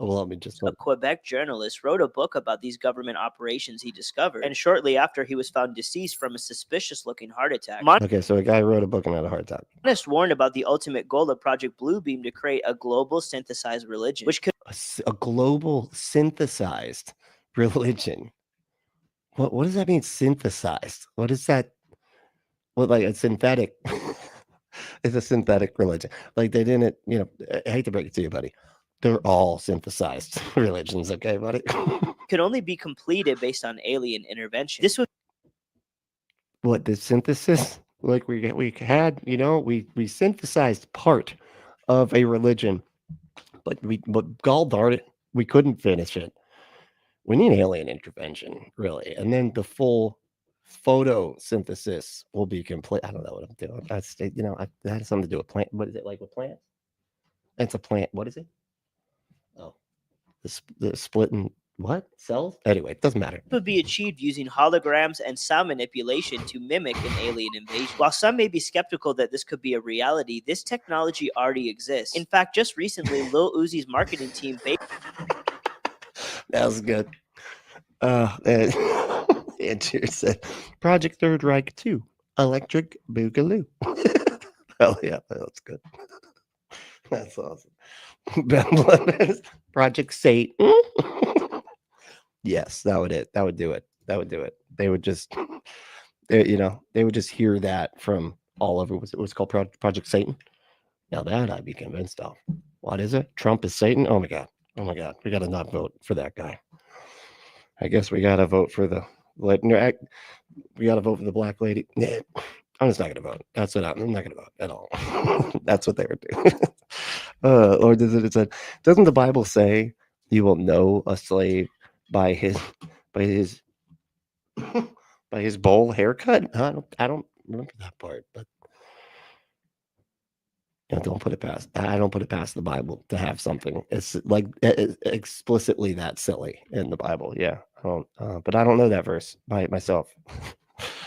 Well, let me just.
A Quebec journalist wrote a book about these government operations he discovered, and shortly after he was found deceased from a suspicious-looking heart attack.
Okay, so a guy wrote a book and had a heart attack.
Monist warned about the ultimate goal of Project Bluebeam to create a global synthesized religion, which could
a global synthesized religion. What does that mean? Synthesized. What is that? Well, like a synthetic. It's a synthetic religion. Like they didn't. I hate to break it to you, buddy. They're all synthesized religions, okay, buddy?
could only be completed based on alien intervention. This would
What the synthesis? Like we had, we synthesized part of a religion, but gall darn it, we couldn't finish it. We need alien intervention, really, and then the full photosynthesis will be complete. I don't know what I'm doing. That has something to do with plant. What is it like with plants? It's a plant. What is it? Oh, the splitting what cells? Anyway, it doesn't matter.
would be achieved using holograms and sound manipulation to mimic an alien invasion. While some may be skeptical that this could be a reality, this technology already exists. In fact, just recently, Lil Uzi's marketing team
That was good. Andrew said, Project Third Reich 2, Electric Boogaloo. Hell yeah, that's good. That's awesome. Project Satan. Yes, that would do it. They would just, they would just hear that from all over. It was called Project Satan. Now that I'd be convinced of. What is it? Trump is Satan? Oh my God. We got to not vote for that guy. I guess we got to vote for we got to vote for the black lady. Nah, I'm just not going to vote. That's what I'm not going to vote at all. That's what they would do. Or it said, doesn't the Bible say you will know a slave by his bowl haircut? I don't remember that part, but don't put it past. I don't put it past the Bible to have something. It's like explicitly that silly in the Bible. Yeah, but I don't know that verse by myself.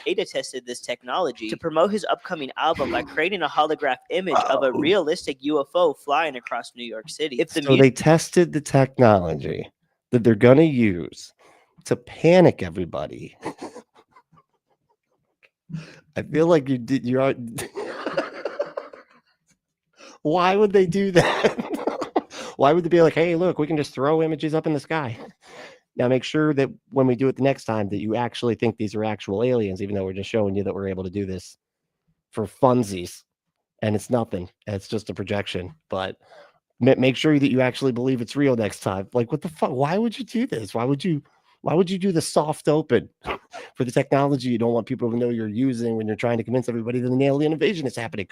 beta tested this technology to promote his upcoming album by creating a holograph image of a realistic UFO flying across New York City.
They tested the technology that they're going to use to panic everybody. I feel like you are. Why would they do that? Why would they be like, hey, look, we can just throw images up in the sky? Now make sure that when we do it the next time that you actually think these are actual aliens, even though we're just showing you that we're able to do this for funsies. And it's nothing. It's just a projection. But make sure that you actually believe it's real next time. Like, what the fuck? Why would you do this? Why would you Why would you do the soft open for the technology you don't want people to know you're using when you're trying to convince everybody that an alien invasion is happening?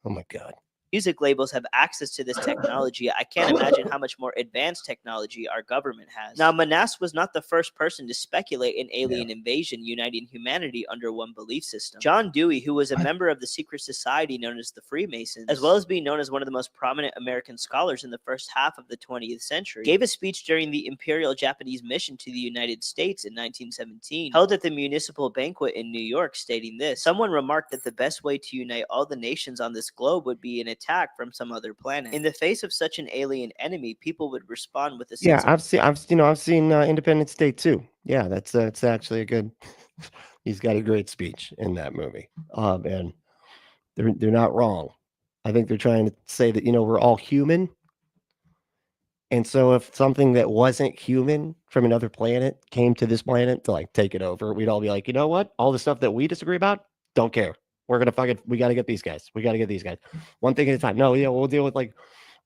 Oh my God.
Music labels have access to this technology, I can't imagine how much more advanced technology our government has. Now, Manasse was not the first person to speculate an alien invasion uniting humanity under one belief system. John Dewey, who was a member of the secret society known as the Freemasons, as well as being known as one of the most prominent American scholars in the first half of the 20th century, gave a speech during the Imperial Japanese mission to the United States in 1917, held at the Municipal Banquet in New York, stating this: "Someone remarked that the best way to unite all the nations on this globe would be an attack from some other planet. In the face of such an alien enemy, people would respond with a sense
Yeah,
of
I've seen Independence Day too. Yeah, that's actually a good. He's got a great speech in that movie. And they're not wrong. I think they're trying to say that we're all human, and so if something that wasn't human from another planet came to this planet to like take it over, we'd all be like, you know what? All the stuff that we disagree about, don't care. We're gonna we got to get these guys. We got to get these guys. One thing at a time. No, we'll deal with like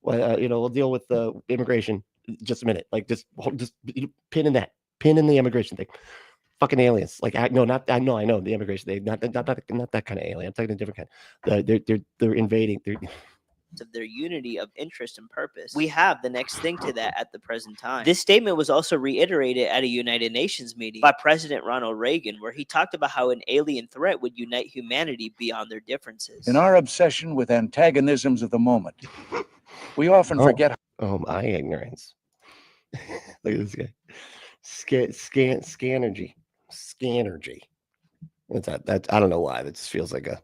we'll deal with the immigration. Just a minute, like just pin in the immigration thing. Fucking aliens, like I know the immigration thing, not that kind of alien. I'm talking a different kind. They're invading.
of their unity of interest and purpose. We have the next thing to that at the present time. This statement was also reiterated at a United Nations meeting by President Ronald Reagan, where he talked about how an alien threat would unite humanity beyond their differences.
In our obsession with antagonisms of the moment, we often forget.
Oh, my ignorance. Look at this guy. Scanergy. What's that? I don't know why. That just feels like a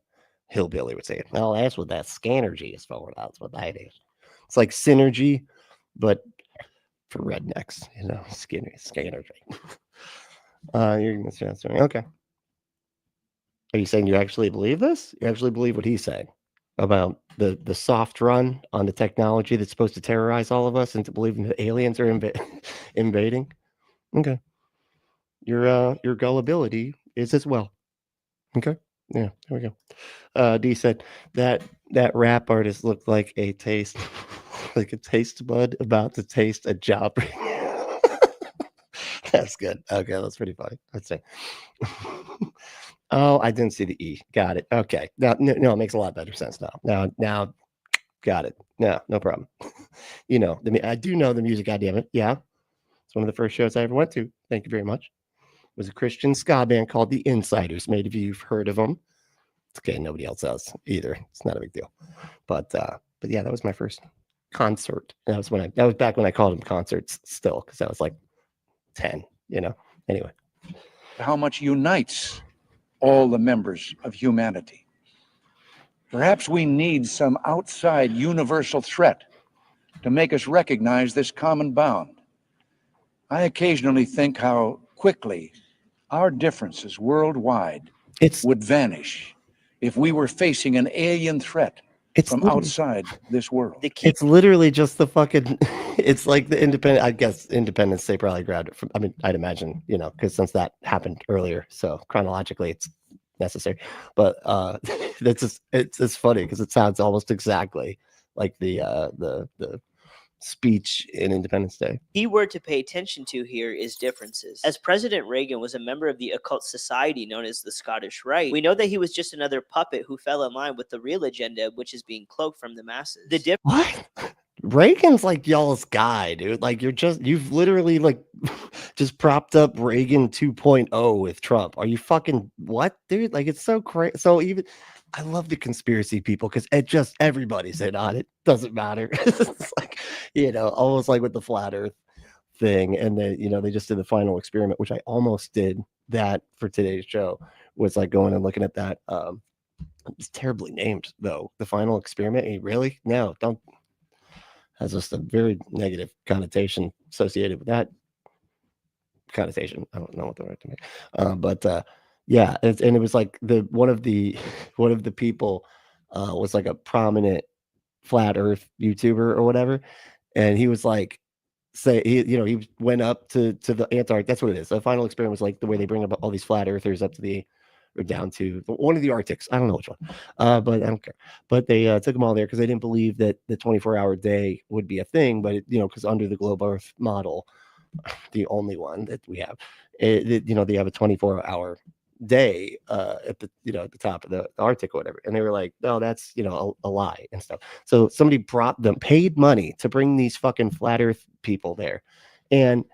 hillbilly would say it. Well, that's what that scanergy is for. That's what that is. It's like synergy, but for rednecks, scanergy. You're gonna say that's right. Okay. Are you saying you actually believe this? You actually believe what he's saying about the soft run on the technology that's supposed to terrorize all of us into believing that aliens are invading? Okay. Your gullibility is as well. Okay. Yeah, there we go. D said that rap artist looked like a taste bud about to taste a job. That's good. Okay, that's pretty funny. I'd say. Oh, I didn't see the E. Got it. Okay. Now, no, it makes a lot better sense now. Now, got it. No problem. I do know the music. God damn it. Yeah, it's one of the first shows I ever went to. Thank you very much. It was a Christian ska band called the Insiders. Maybe you've heard of them. It's okay. Nobody else has either. It's not a big deal. But yeah, that was my first concert. That was back when I called them concerts still, because I was like 10. Anyway.
How much unites all the members of humanity. Perhaps we need some outside universal threat to make us recognize this common bound. I occasionally think how quickly our differences worldwide would vanish if we were facing an alien threat from outside this world.
It's literally just the fucking. It's like the independent. I guess Independence Day probably grabbed it from. I mean, I'd imagine, because since that happened earlier, so chronologically it's necessary. But that's just it's funny because it sounds almost exactly like the speech in Independence Day.
Key word to pay attention to here is differences. As President Reagan was a member of the occult society known as the Scottish Rite, we know that he was just another puppet who fell in line with the real agenda, which is being cloaked from the masses.
What? Reagan's like y'all's guy, dude. Like you've literally like just propped up Reagan 2.0 with Trump. Are you fucking what, dude? Like it's so crazy. So even I love the conspiracy people because everybody's in on it. Doesn't matter. It's like, almost like with the flat earth thing. And then, they just did the final experiment, which I almost did that for today's show, was like going and looking at that. It's terribly named though. The final experiment. Really? No, don't. Has just a very negative connotation associated with that connotation. I don't know what the right to make. But yeah, and it was like one of the people was like a prominent flat earth YouTuber or whatever, and he was like, he went up to the Antarctic. That's what it is. The final experiment was like the way they bring up all these flat earthers up to or down to one of the Arctics. I don't know which one, but I don't care. But they took them all there because they didn't believe that the 24-hour day would be a thing. But because under the globe Earth model, the only one that we have. They have a 24-hour day at the at the top of the Arctic or whatever, and they were like, no, that's a lie and stuff. So somebody paid money to bring these fucking flat Earth people there, and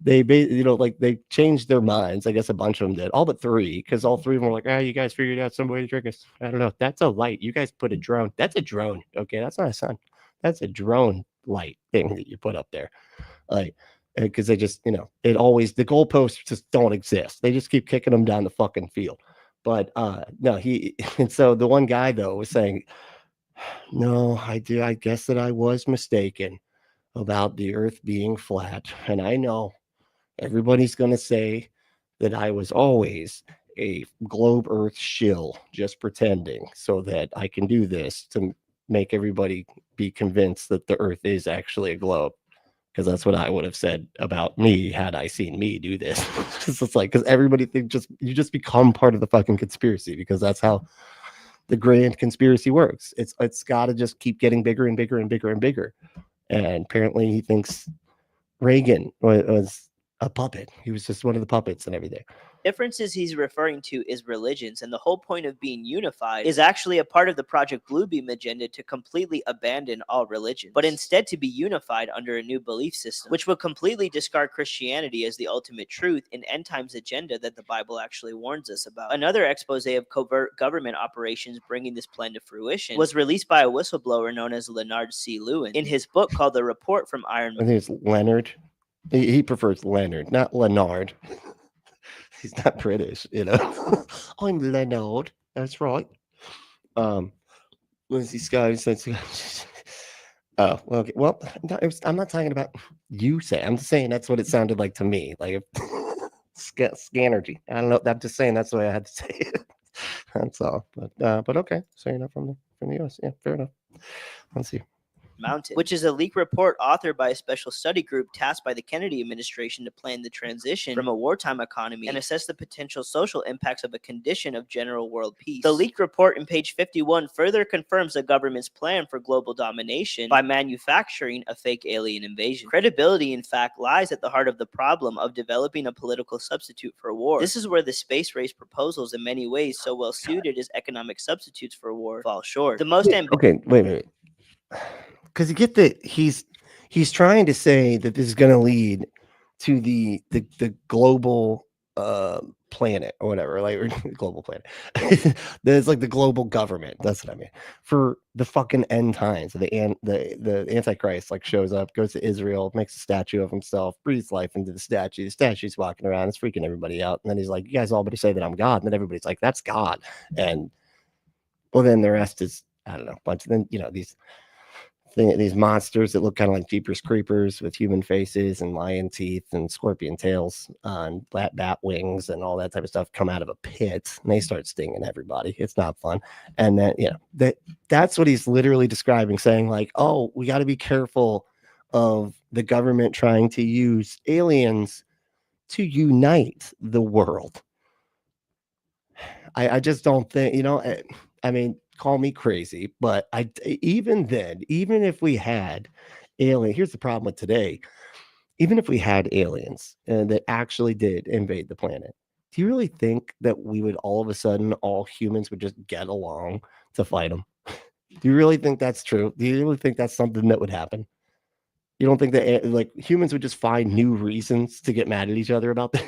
they they changed their minds. I guess a bunch of them did, all but 3, because all 3 of them were like, you guys figured out some way to trick us. I don't know. That's a light. You guys put a drone. That's a drone. Okay, that's not a sun. That's a drone light thing that you put up there. Like, because they just, the goalposts just don't exist. They just keep kicking them down the fucking field. But no, and so the one guy though was saying, no, I guess that I was mistaken about the earth being flat. And I know everybody's going to say that I was always a globe earth shill, just pretending so that I can do this to make everybody be convinced that the earth is actually a globe. Because that's what I would have said about me had I seen me do this. It's like, because everybody thinks you just become part of the fucking conspiracy, because that's how the grand conspiracy works. It's got to just keep getting bigger and bigger and bigger and bigger. And apparently he thinks Reagan was a puppet. He was just one of the puppets and everything.
Differences he's referring to is religions, and the whole point of being unified is actually a part of the Project Bluebeam agenda to completely abandon all religions, but instead to be unified under a new belief system, which would completely discard Christianity as the ultimate truth and end times agenda that the Bible actually warns us about. Another expose of covert government operations bringing this plan to fruition was released by a whistleblower known as Leonard C. Lewin in his book called The Report from Iron
I think it's Leonard. He prefers Leonard, not Leonard. He's not British, I'm Leonard. That's right. When's these guys? Oh, okay. Well, no, I'm not talking about you say. I'm just saying that's what it sounded like to me. Like Scannergy. I don't know. I'm just saying that's the way I had to say it. That's all. But okay. So you're not from the US. Yeah, fair enough. Let's see.
Mountain, which is a leaked report authored by a special study group tasked by the Kennedy administration to plan the transition from a wartime economy and assess the potential social impacts of a condition of general world peace. The leaked report in page 51 further confirms the government's plan for global domination by manufacturing a fake alien invasion. Credibility, in fact, lies at the heart of the problem of developing a political substitute for war. This is where the space race proposals, in many ways so well suited as economic substitutes for war, fall short. The most
Okay, wait. Because you get that he's trying to say that this is going to lead to the global planet or whatever, like global planet. There's like the global government. That's what I mean. For the fucking end times, the Antichrist like shows up, goes to Israel, makes a statue of himself, breathes life into the statue. The statue's walking around, it's freaking everybody out, and then he's like, "You guys all better say that I'm God," and then everybody's like, "That's God," and well, then the rest is I don't know, bunch. Then these monsters that look kind of like Jeepers Creepers with human faces and lion teeth and scorpion tails and bat wings and all that type of stuff come out of a pit and they start stinging everybody. It's not fun. And then, that's what he's literally describing, saying like, oh, we got to be careful of the government trying to use aliens to unite the world. I just don't think, I mean, call me crazy, but even if we had alien, here's the problem with today. Even if we had aliens that actually did invade the planet, do you really think that we would all of a sudden, all humans would just get along to fight them? Do you really think that's true? Do you really think that's something that would happen? You don't think that like humans would just find new reasons to get mad at each other about this?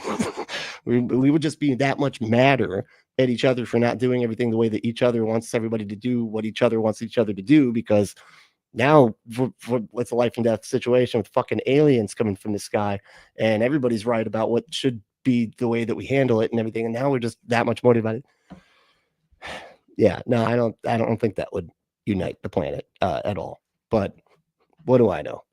we would just be that much madder at each other for not doing everything the way that each other wants everybody to do what each other wants each other to do, because now it's a life and death situation with fucking aliens coming from the sky and everybody's right about what should be the way that we handle it and everything, and now we're just that much motivated. Yeah, no, I don't think that would unite the planet at all, but what do I know?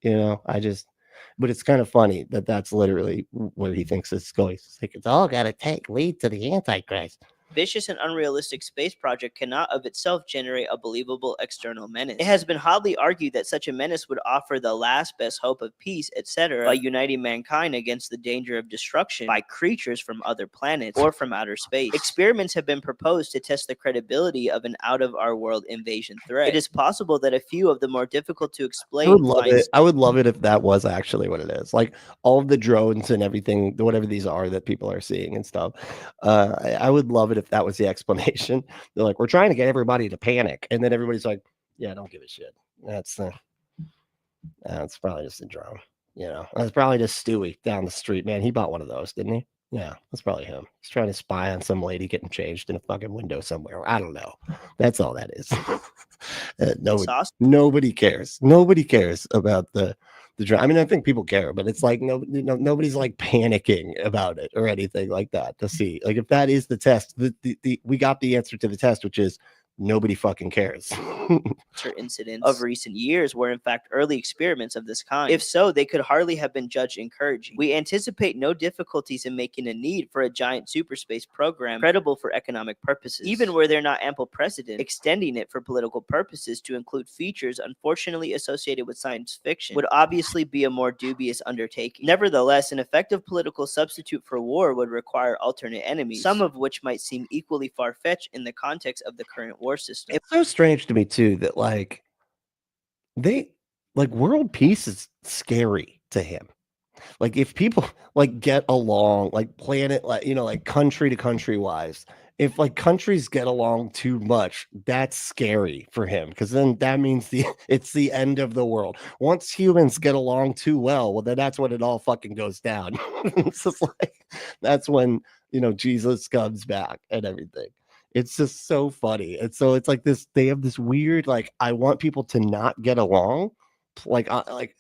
But it's kind of funny that that's literally where he thinks it's going. It's like, it's all got to lead to the Antichrist.
ambitious and unrealistic space project cannot of itself generate a believable external menace. It has been hotly argued that such a menace would offer the last best hope of peace, etc., by uniting mankind against the danger of destruction by creatures from other planets or from outer space. Experiments have been proposed to test the credibility of an out-of-our-world invasion threat. It is possible that a few of the more difficult to explain
I would love it. I would love it if that was actually what it is. Like all of the drones and everything, whatever these are that people are seeing and stuff. I would love it if that was the explanation. They're like, we're trying to get everybody to panic, and then everybody's like, yeah, don't give a shit. That's probably just a drone. You know, that's probably just Stewie down the street, man. He bought one of those, didn't he? Yeah, that's probably him. He's trying to spy on some lady getting changed in a fucking window somewhere. I don't know. That's all that is. Nobody cares. Nobody cares about the drone. I mean, I think people care, but it's like nobody's like panicking about it or anything like that. To see, like, if that is the test, we got the answer to the test, which is nobody fucking cares.
Incidents of recent years were in fact early experiments of this kind. If so, they could hardly have been judged encouraging. We anticipate no difficulties in making a need for a giant superspace program credible for economic purposes, even where there not ample precedent. Extending it for political purposes to include features unfortunately associated with science fiction would obviously be a more dubious undertaking. Nevertheless, an effective political substitute for war would require alternate enemies, some of which might seem equally far-fetched in the context of the current war system.
It's so strange to me too that like world peace is scary to him. Like if people like get along, like planet, like, you know, like country to country wise, if like countries get along too much, that's scary for him, because then that means it's the end of the world. Once humans get along too well, then that's when it all fucking goes down. It's just like that's when, you know, Jesus comes back and everything. It's just so funny. And so it's like this, they have this weird, like, I want people to not get along, like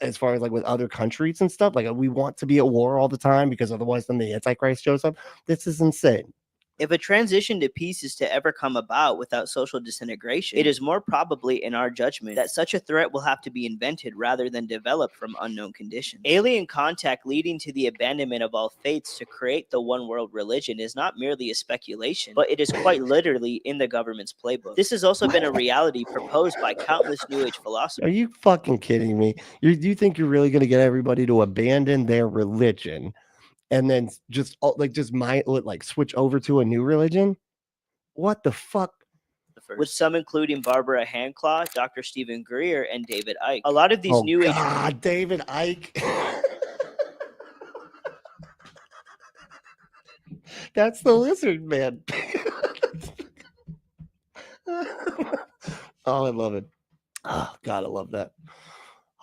as far as like with other countries and stuff. Like we want to be at war all the time because otherwise then the Antichrist shows up. This is insane.
If a transition to peace is to ever come about without social disintegration, it is more probably, in our judgment, that such a threat will have to be invented rather than developed from unknown conditions. Alien contact leading to the abandonment of all faiths to create the one world religion is not merely a speculation, but it is quite literally in the government's playbook. This has also been a reality proposed by countless New Age philosophers.
Are you fucking kidding me? Do you think you're really going to get everybody to abandon their religion and then just switch over to a new religion? What the fuck?
With some including Barbara Handclaw, Dr. Stephen Greer, and David Icke. A lot of these New Age...
David Icke. That's the lizard man. Oh, I love it. Oh, God, I love that.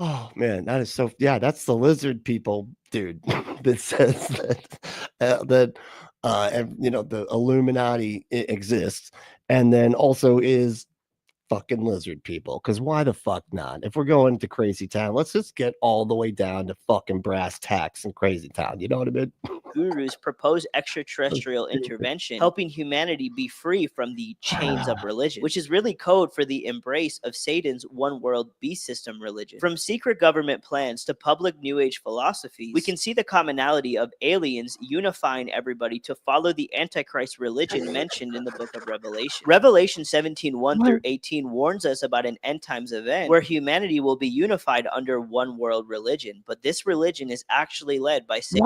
Oh, man, that is so... Yeah, that's the lizard people, dude, that says that you know, the Illuminati exists, and then also is fucking lizard people. Because why the fuck not? If we're going to Crazy Town, let's just get all the way down to fucking brass tacks in Crazy Town. You know what I mean?
Gurus propose extraterrestrial intervention, helping humanity be free from the chains of religion, which is really code for the embrace of Satan's one world beast system religion. From secret government plans to public New Age philosophies, we can see the commonality of aliens unifying everybody to follow the Antichrist religion mentioned in the book of Revelation. Revelation 17:1 through 18 warns us about an end times event where humanity will be unified under one world religion, but this religion is actually led by Satan.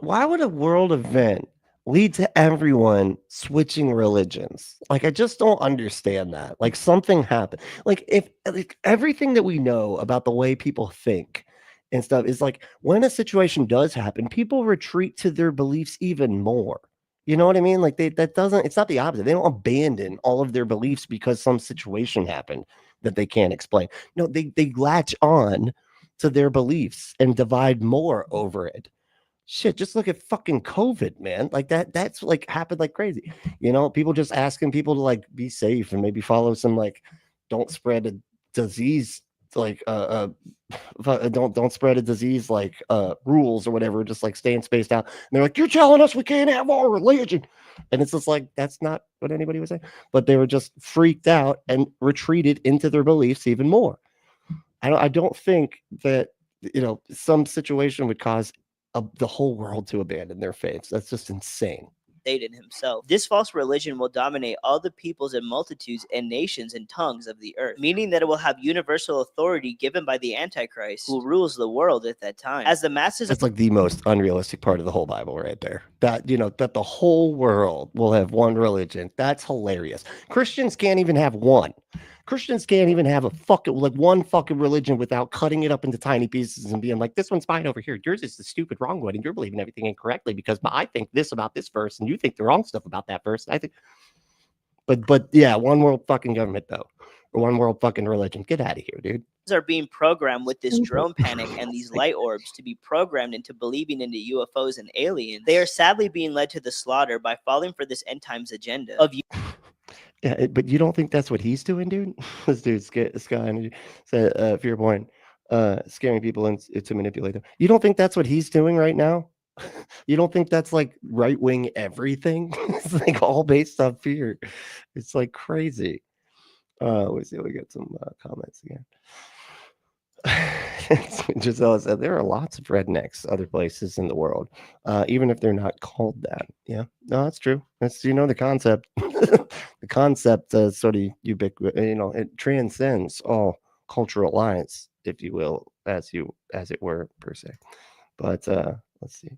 Why would a world event lead to everyone switching religions? Like, I just don't understand that. Like, something happened. Like, if everything that we know about the way people think and stuff is like, when a situation does happen, people retreat to their beliefs even more. You know what I mean? Like, it's not the opposite. They don't abandon all of their beliefs because some situation happened that they can't explain. No, they latch on to their beliefs and divide more over it. Shit, just look at fucking COVID, man. Like that's like happened like crazy. You know, people just asking people to like be safe and maybe follow some like don't spread a disease like don't spread a disease like rules or whatever, just like staying spaced out. And they're like, you're telling us we can't have our religion. And it's just like, that's not what anybody was saying. But they were just freaked out and retreated into their beliefs even more. I don't think that, you know, some situation would cause the whole world to abandon their faiths. That's just insane.
Satan himself. This false religion will dominate all the peoples and multitudes and nations and tongues of the earth, meaning that it will have universal authority given by the Antichrist, who rules the world at that time. As the masses
That's like the most unrealistic part of the whole Bible right there. That, that the whole world will have one religion. That's hilarious. Christians can't even have one. Christians can't even have one fucking religion without cutting it up into tiny pieces and being like, this one's fine over here. Yours is the stupid wrong one, and you're believing everything incorrectly because I think this about this verse, and you think the wrong stuff about that verse. I think, but yeah, one world fucking government though, or one world fucking religion. Get out of here, dude.
Are being programmed with this drone panic and these light orbs to be programmed into believing into UFOs and aliens. They are sadly being led to the slaughter by falling for this end times agenda of
Yeah, but you don't think that's what he's doing, dude? This dude, Sky Energy, said, fear point, scaring people and to manipulate them. You don't think that's what he's doing right now? You don't think that's like right wing everything? It's like all based on fear. It's like crazy. Let's see, we got some comments again. Giselle said there are lots of rednecks other places in the world, even if they're not called that. Yeah, no, that's true. That's the concept. The concept sort of ubiquitous. It transcends all cultural lines, if you will, as it were per se. But let's see.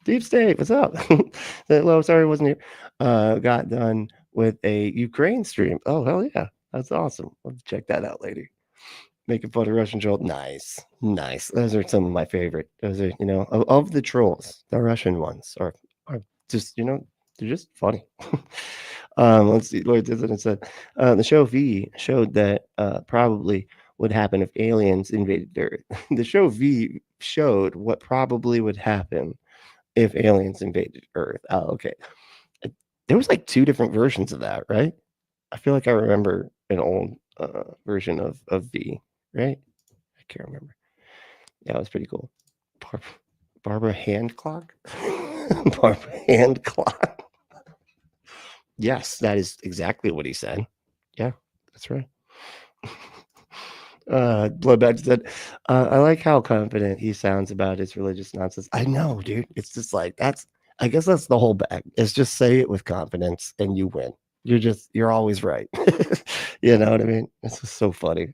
Deep State, what's up? Hello, sorry I wasn't here. Got done with a Ukraine stream. Oh hell yeah, that's awesome. I'll check that out later. Making fun of Russian trolls. Nice. Those are some of my favorite. Those are, of the trolls, the Russian ones are just, they're just funny. Let's see. Lord Dissident said, the show V showed that probably would happen if aliens invaded Earth. The show V showed what probably would happen if aliens invaded Earth. Oh, okay. There was like 2 different versions of that, right? I feel like I remember an old version of V. Right? I can't remember. Yeah, it was pretty cool. Barbara Handclock? Barbara Handclock. Yes, that is exactly what he said. Yeah, that's right. Bloodback said, I like how confident he sounds about his religious nonsense. I know, dude. It's just like, I guess that's the whole bag. It's just say it with confidence and you win. You're always right. You know what I mean? It's just so funny.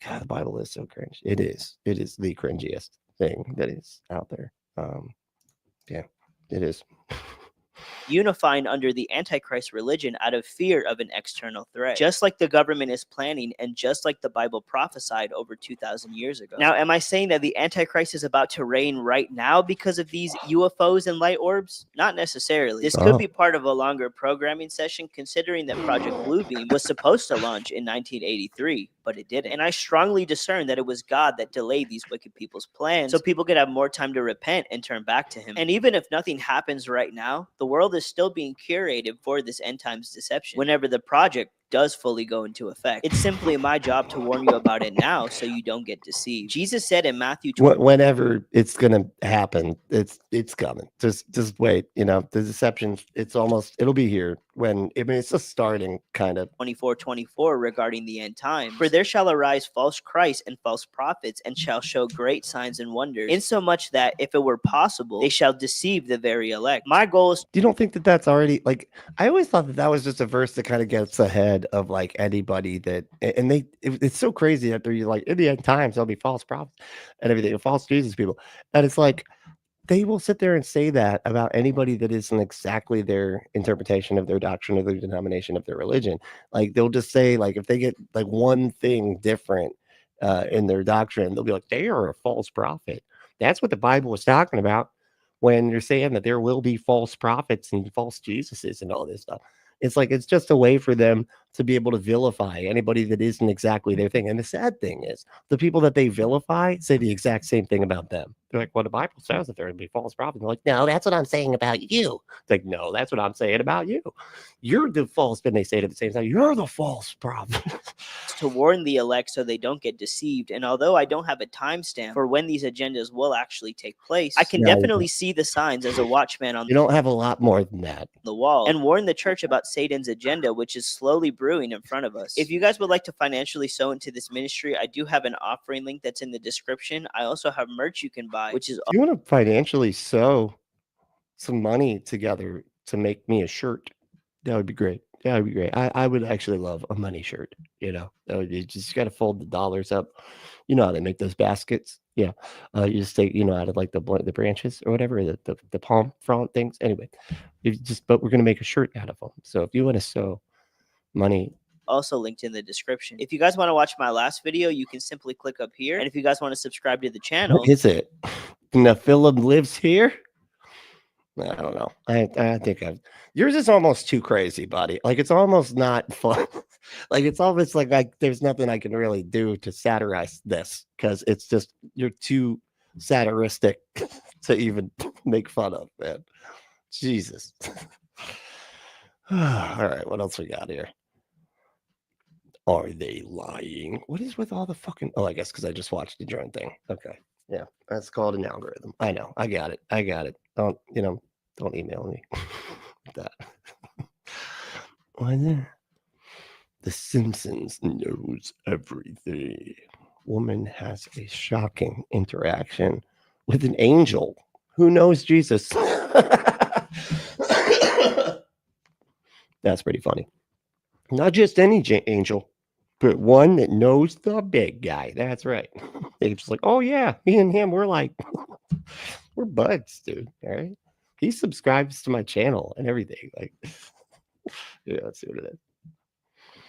God, the Bible is so cringe. It is the cringiest thing that is out there. Yeah, it is.
unifying under the Antichrist religion out of fear of an external threat, just like the government is planning and just like the Bible prophesied over 2,000 years ago. Now, am I saying that the Antichrist is about to reign right now because of these UFOs and light orbs? Not necessarily. This could be part of a longer programming session, considering that Project Bluebeam was supposed to launch in 1983, but it didn't. And I strongly discern that it was God that delayed these wicked people's plans so people could have more time to repent and turn back to him. And even if nothing happens right now, the world is still being curated for this end times deception whenever the project does fully go into effect. It's simply my job to warn you about it now so you don't get deceived. Jesus said in Matthew 20,
whenever it's gonna happen, it's coming. Just wait. The deception, it'll be here it's just starting kind of.
24:24 regarding the end time. For there shall arise false Christs and false prophets, and shall show great signs and wonders, insomuch that if it were possible, they shall deceive the very elect. My goal is.
You don't think that that's already like? I always thought that was just a verse that kind of gets ahead of like anybody that, and it's so crazy that they're like in the end times there'll be false prophets and everything, false Jesus people, and it's like they will sit there and say that about anybody that isn't exactly their interpretation of their doctrine, of their denomination, of their religion. Like they'll just say, like, if they get like one thing different in their doctrine, they'll be like, they are a false prophet. That's what the Bible was talking about when you're saying that there will be false prophets and false Jesuses and all this stuff. It's like, it's just a way for them to be able to vilify anybody that isn't exactly their thing. And the sad thing is the people that they vilify say the exact same thing about them. They're like, well, the Bible says that there will be false prophets. They're like, no, that's what I'm saying about you. It's like, no, that's what I'm saying about you. You're the false, but they say it at the same time, you're the false prophet.
To warn the elect so they don't get deceived. And although I don't have a timestamp for when these agendas will actually take place, I can definitely see the signs as a watchman on
you don't have a lot more than that
the wall and warn the church about Satan's agenda, which is slowly brewing in front of us. If you guys would like to financially sow into this ministry, I do have an offering link that's in the description. I also have merch you can buy, which is
if you want to financially sow some money together to make me a shirt, that would be great. That would be great. I would actually love a money shirt. You know, that would be just got to fold the dollars up. You know how they make those baskets? Yeah. You just take, out of like the branches or whatever, the palm frond things. Anyway, but we're gonna make a shirt out of them. So if you want to sew money,
Also linked in the description. If you guys want to watch my last video, you can simply click up here. And if you guys want to subscribe to the channel,
what is it? Nephilim lives here. I don't know. I think yours is almost too crazy, buddy. Like it's almost not fun. Like it's almost like there's nothing I can really do to satirize this because it's just you're too satiristic to even make fun of, man. Jesus. All right, what else we got here? Are they lying? What is with all the fucking? Oh, I guess because I just watched the drone thing. Okay, yeah, that's called an algorithm. I know. I got it. Don't email me that. What? The Simpsons knows everything. Woman has a shocking interaction with an angel who knows Jesus. That's pretty funny. Not just any angel, but one that knows the big guy. That's right. They're just like, oh yeah, me and him, we're we're buds, dude. All right. He subscribes to my channel and everything. Like, yeah, let's see what it is.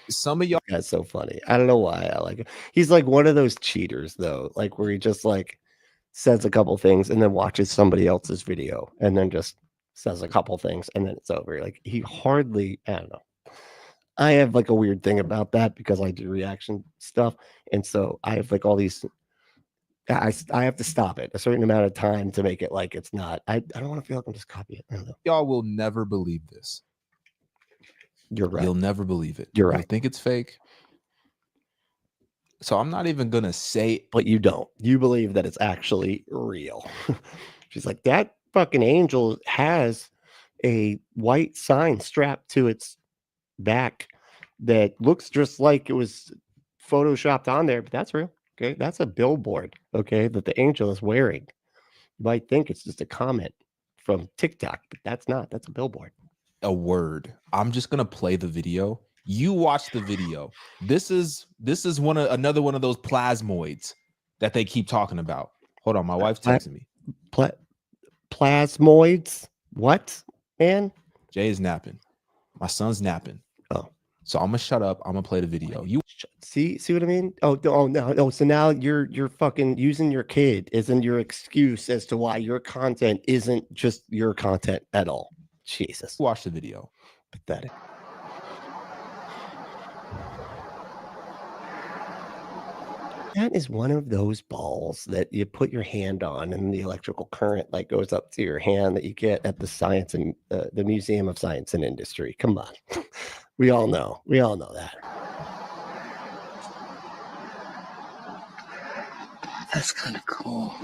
Some of y'all
That's so funny. I don't know why I like it. He's like one of those cheaters, though, like where he just like says a couple things and then watches somebody else's video and then just says a couple things and then it's over. Like he hardly, I don't know. I have like a weird thing about that because I do reaction stuff. And so I have like all these I have to stop it a certain amount of time to make it like it's not. I don't want to feel like I'm just copying it. I don't know.
y'all will never believe this.
You're right.
You'll never believe it.
You're
You'll
right.
think it's fake. So I'm not even gonna say.
But you don't. You believe that it's actually real. She's like, that fucking angel has a white sign strapped to its back that looks just like it was photoshopped on there, but that's real. Okay. That's a billboard. Okay. That the angel is wearing. You might think it's just a comment from TikTok, but that's not. That's a billboard.
A word. I'm just gonna play the video. You watch the video. This is another one of those plasmoids that they keep talking about. Hold on, my wife's texting me.
Plasmoids? What, man?
Jay is napping. My son's napping.
Oh.
So I'm gonna shut up. I'm gonna play the video. You
see what I mean? Oh no. So now you're fucking using your kid isn't your excuse as to why your content isn't just your content at all. Jesus.
watch the video.
Pathetic. That is one of those balls that you put your hand on and the electrical current like goes up to your hand that you get at the science and the Museum of Science and Industry. Come on. We all know that.
That's kind of cool.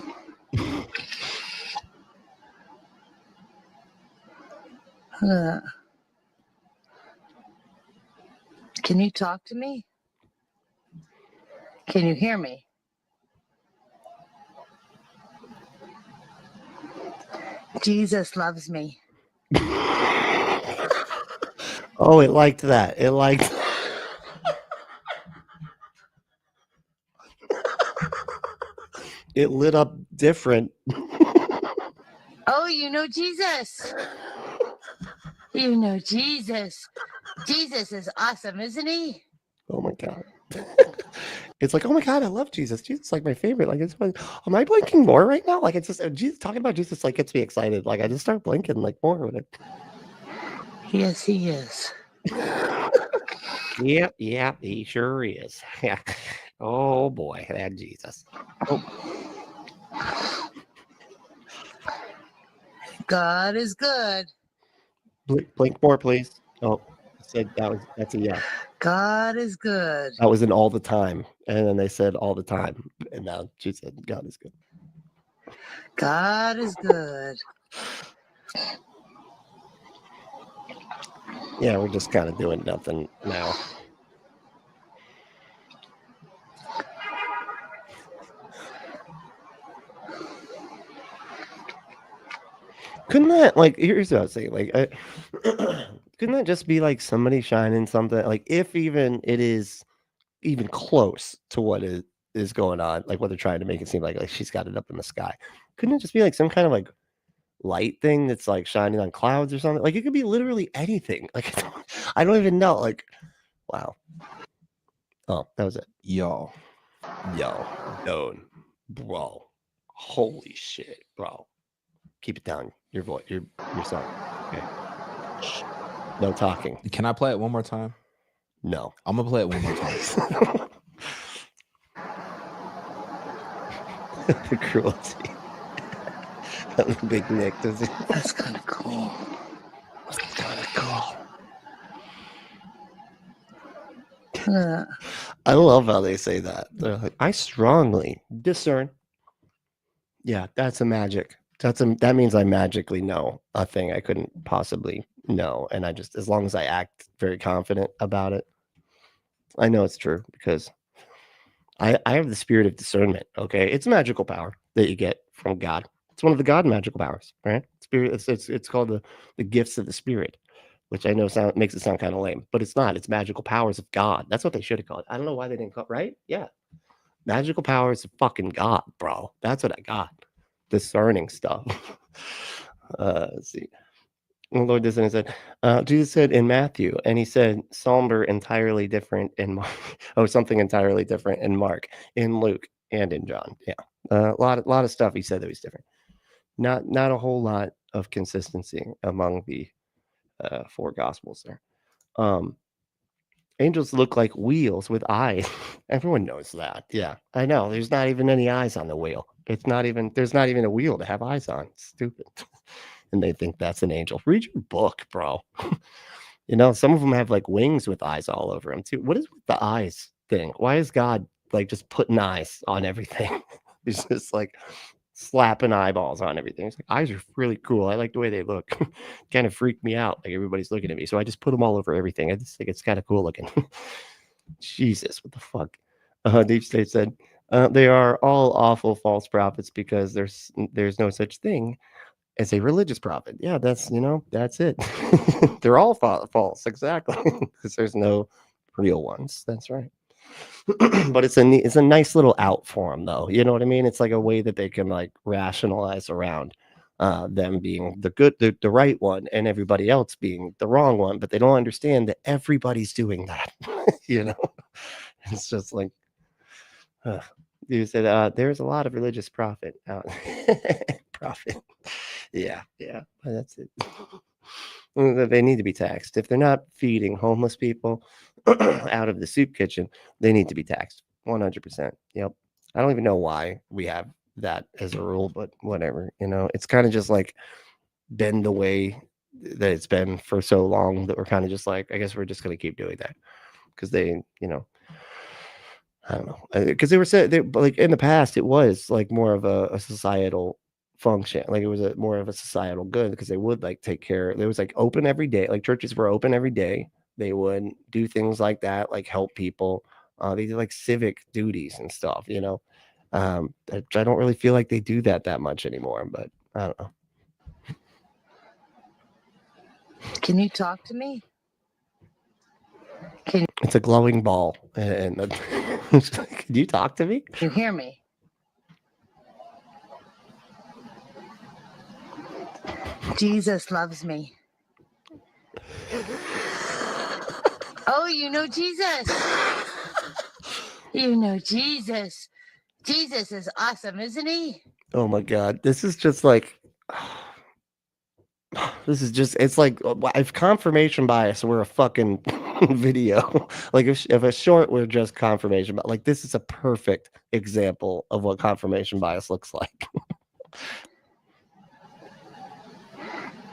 Can you talk to me? Can you hear me? Jesus loves me.
Oh, it liked that. It liked. It lit up different.
Oh, you know Jesus. You know Jesus. Jesus is awesome, isn't he?
Oh my God. It's like, oh my God, I love Jesus. Jesus is like my favorite. Like, it's like, am I blinking more right now? Like, it's just Jesus talking about Jesus like gets me excited. Like, I just start blinking like more with it.
Yes, he is.
Yep, he sure is. Yeah. Oh boy, that Jesus. Oh.
God is good.
Blink more, please. Oh, I said that's a yeah.
God is good.
That was an all the time. And then they said all the time. And now she said God is good.
God is good.
Yeah, we're just kind of doing nothing now. Couldn't that, like, here's what I was saying, like, couldn't that just be like somebody shining something, like, if even it is even close to what is going on, like what they're trying to make it seem like she's got it up in the sky. Couldn't it just be like some kind of like light thing that's like shining on clouds or something? Like it could be literally anything. Like I don't even know. Like, wow. Oh, that was it.
Yo.
Known. Bro. Holy shit, bro. Keep it down. Your voice, your sound. Okay. Shh. No talking.
Can I play it one more time?
No.
I'm gonna play it one more time.
The cruelty. Big Nick, does he?
That's kind of cool. That's kind of cool.
I love how they say that. They're like, I strongly discern. Yeah, that's a magic. That means I magically know a thing I couldn't possibly know. And I just, as long as I act very confident about it, I know it's true because I have the spirit of discernment. Okay. It's a magical power that you get from God. It's one of the God magical powers, right? Spirit. It's called the gifts of the spirit, which I know makes it sound kind of lame, but it's not. It's magical powers of God. That's what they should have called it. I don't know why they didn't call it, right? Yeah. Magical powers of fucking God, bro. That's what I got. Discerning stuff. Let's see. Lord Disney said, Jesus said in Matthew, and he said somber entirely different in Mark. Oh, something entirely different in Mark, in Luke, and in John. Yeah. A lot of stuff he said that was different. Not a whole lot of consistency among the four gospels there. Angels look like wheels with eyes. Everyone knows that. Yeah, I know. There's not even any eyes on the wheel. There's not even a wheel to have eyes on. It's stupid. And they think that's an angel. Read your book, bro. You know, some of them have like wings with eyes all over them too. What is with the eyes thing? Why is God like just putting eyes on everything? He's just like slapping eyeballs on everything. It's like, eyes are really cool. I like the way they look. Kind of freak me out. Like everybody's looking at me. So I just put them all over everything. I just think it's kind of cool looking. Jesus, what the fuck? Deep State said, they are all awful false prophets because there's no such thing as a religious prophet. Yeah, that's it. They're all false, exactly, because there's no real ones. That's right. But it's a nice little out for them, though. You know what I mean? It's like a way that they can like rationalize around them being the right one, and everybody else being the wrong one. But they don't understand that everybody's doing that. You know, it's just like. You said there's a lot of religious prophet out. Prophet. Yeah, that's it. They need to be taxed. If they're not feeding homeless people out of the soup kitchen, they need to be taxed 100%. Yep. I don't even know why we have that as a rule, but whatever. You know, it's kind of just like been the way that it's been for so long that we're kind of just like, I guess we're just going to keep doing that because they, I don't know, because they were said like in the past it was like more of a societal function, like it was more of a societal good because they would like take care. It was like open every day, like churches were open every day. They would do things like that, like help people. They did like civic duties and stuff, I don't really feel like they do that much anymore, but I don't know.
Can you talk to me?
It's a glowing ball, and can you talk to me?
Can you hear me? Jesus loves me. Oh, you know Jesus. You know Jesus. Jesus is awesome, isn't he?
Oh my God, this is just like. It's like if confirmation bias were a fucking video, like if a short were just confirmation, but like this is a perfect example of what confirmation bias looks like.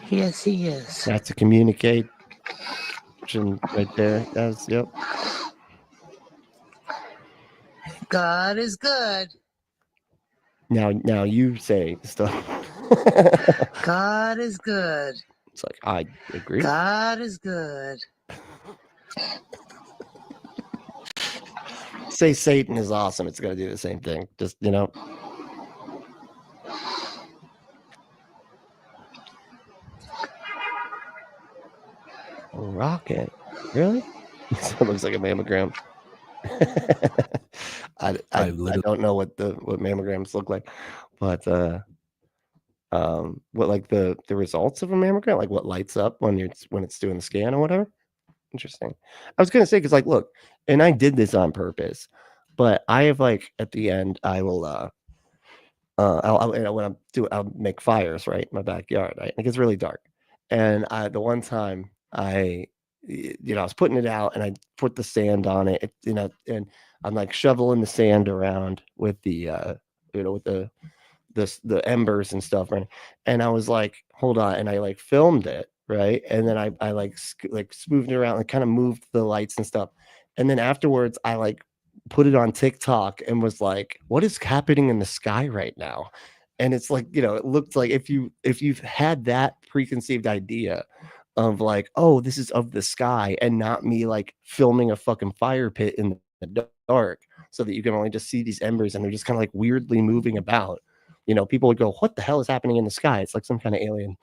Yes, he is.
That's a communication right there. That's yep.
God is good.
Now you say stuff.
God is good.
It's like I agree.
God is good.
Say Satan is awesome. It's gonna do the same thing. Just rocket. Really? It looks like a mammogram. I don't know what mammograms look like, but what like the results of a mammogram, like what lights up when it's doing the scan or whatever. Interesting. I was gonna say because like look, and I did this on purpose, but I have like at the end I will I'll make fires right in my backyard. Right, it gets really dark, and the one time I was putting it out and I put the sand on it, and I'm like shoveling the sand around with the with the embers and stuff, right? And I was like, hold on, and I like filmed it, right? And then I like smoothed it around and kind of moved the lights and stuff. And then afterwards, I like put it on TikTok and was like, what is happening in the sky right now? And it's like, it looked like if you've had that preconceived idea of like, oh, this is of the sky and not me like filming a fucking fire pit in the dark so that you can only just see these embers and they're just kind of like weirdly moving about. People would go, what the hell is happening in the sky? It's like some kind of alien,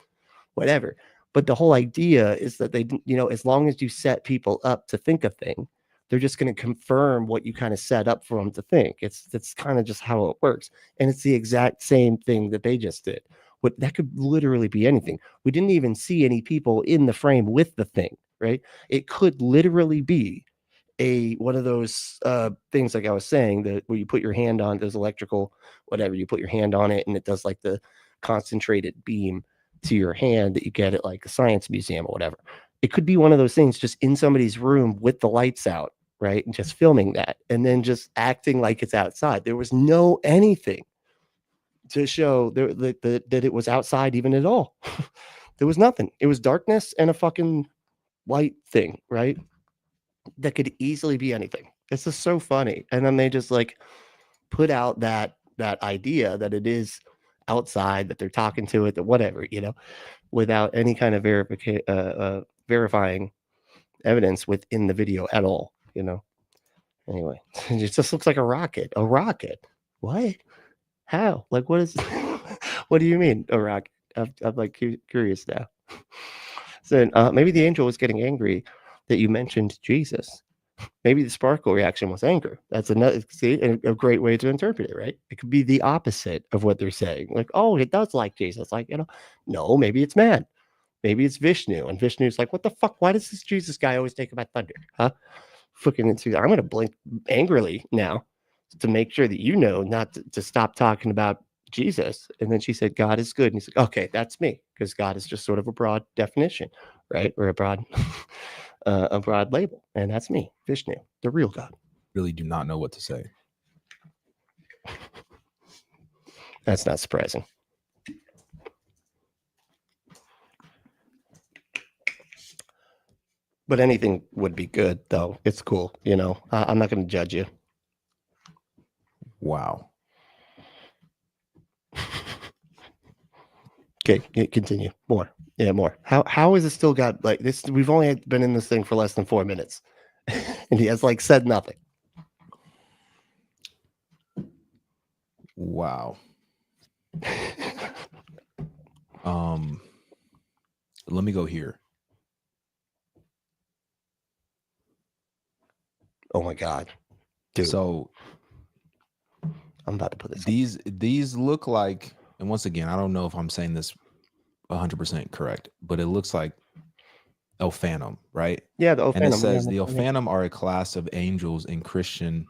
whatever. But the whole idea is that they, as long as you set people up to think a thing, they're just going to confirm what you kind of set up for them to think. That's kind of just how it works. And it's the exact same thing that they just did. That could literally be anything. We didn't even see any people in the frame with the thing, right? It could literally be one of those things like I was saying, that where you put your hand on those electrical, whatever, you put your hand on it and it does like the concentrated beam to your hand that you get at like a science museum or whatever. It could be one of those things just in somebody's room with the lights out, right? And just filming that and then just acting like it's outside. There was no anything to show that it was outside even at all. There was nothing. It was darkness and a fucking light thing, right? That could easily be anything. It's just so funny. And then they just like put out that idea that it is outside, that they're talking to it, that whatever, without any kind of verifying evidence within the video at all, Anyway, it just looks like a rocket. A rocket? What? How? Like, what is? What do you mean a rocket? I'm like curious now. So maybe the angel was getting angry that you mentioned Jesus. Maybe the sparkle reaction was anger. That's a great way to interpret it, right? It could be the opposite of what they're saying. Like, oh, it does like Jesus. Like, no, maybe it's mad. Maybe it's Vishnu. And Vishnu's like, what the fuck? Why does this Jesus guy always take about thunder? Huh? Fucking I'm going to blink angrily now to make sure that not to stop talking about Jesus. And then she said, God is good. And he's like, okay, that's me. Because God is just sort of a broad definition, right? Or a broad label. And that's me, Vishnu, the real God.
Really do not know what to say.
That's not surprising. But anything would be good, though. It's cool, I'm not going to judge you.
Wow.
Okay, continue. More. Yeah, more. How has it still got like this? We've only been in this thing for less than 4 minutes. And he has like said nothing.
Wow. Let me go here.
Oh my God. Dude.
So
I'm about to put this.
These look like, and once again, I don't know if I'm saying this 100% correct, but it looks like Ophanum, right?
Yeah, the Ophanum.
And it says the Ophanum are a class of angels in Christian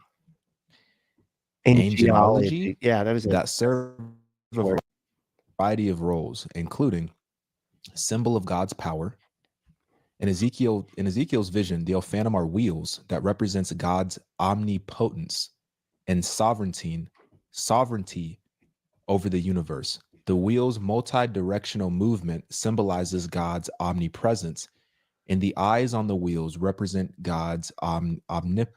angelology. Yeah, that was it.
That serve a variety of roles, including symbol of God's power. In Ezekiel's vision, the Ophanum are wheels that represents God's omnipotence and sovereignty over the universe. The wheel's multi-directional movement symbolizes God's omnipresence, and the eyes on the wheels represent God's omniscience.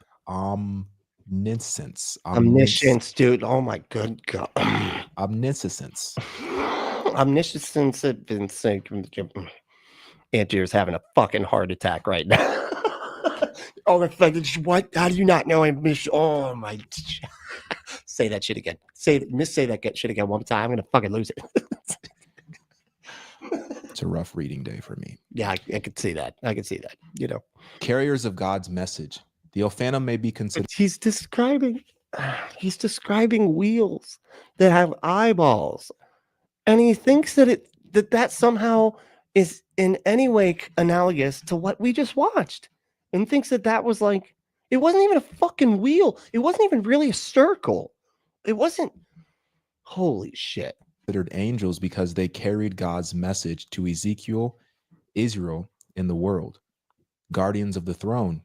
Omniscience, dude. Oh my good God.
Omniscience.
Omniscience had been saying. Antier's having a fucking heart attack right now. Oh, what? How do you not know I'm oh my. Say that shit again. Say that shit again one time. I'm gonna fucking lose it.
it's a rough reading day for me.
Yeah, I could see that. I could see that. You know,
Carriers of God's message. The Ophanum may be considered
he's describing wheels that have eyeballs, and he thinks that that somehow is in any way analogous to what we just watched, and thinks that was like, it wasn't even a fucking wheel. It wasn't even really a circle. It wasn't. Holy shit.
angels because they carried God's message to Ezekiel, Israel, and the world. Guardians of the throne.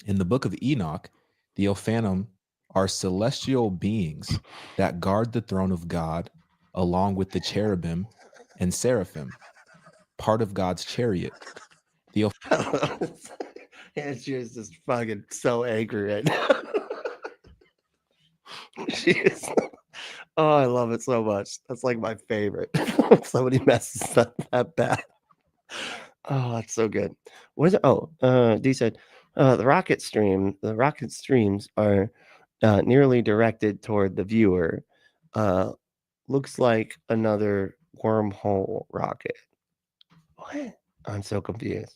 In the book of Enoch, the Ophanum are celestial beings that guard the throne of God along with the cherubim and seraphim, part of God's chariot. The
And she was just fucking so angry right now. She is. Oh, I love it so much. That's like my favorite. Somebody messes up that bad. Oh, that's so good. What is it? Oh, D said the rocket streams are nearly directed toward the viewer. Looks like another wormhole rocket. What? I'm so confused.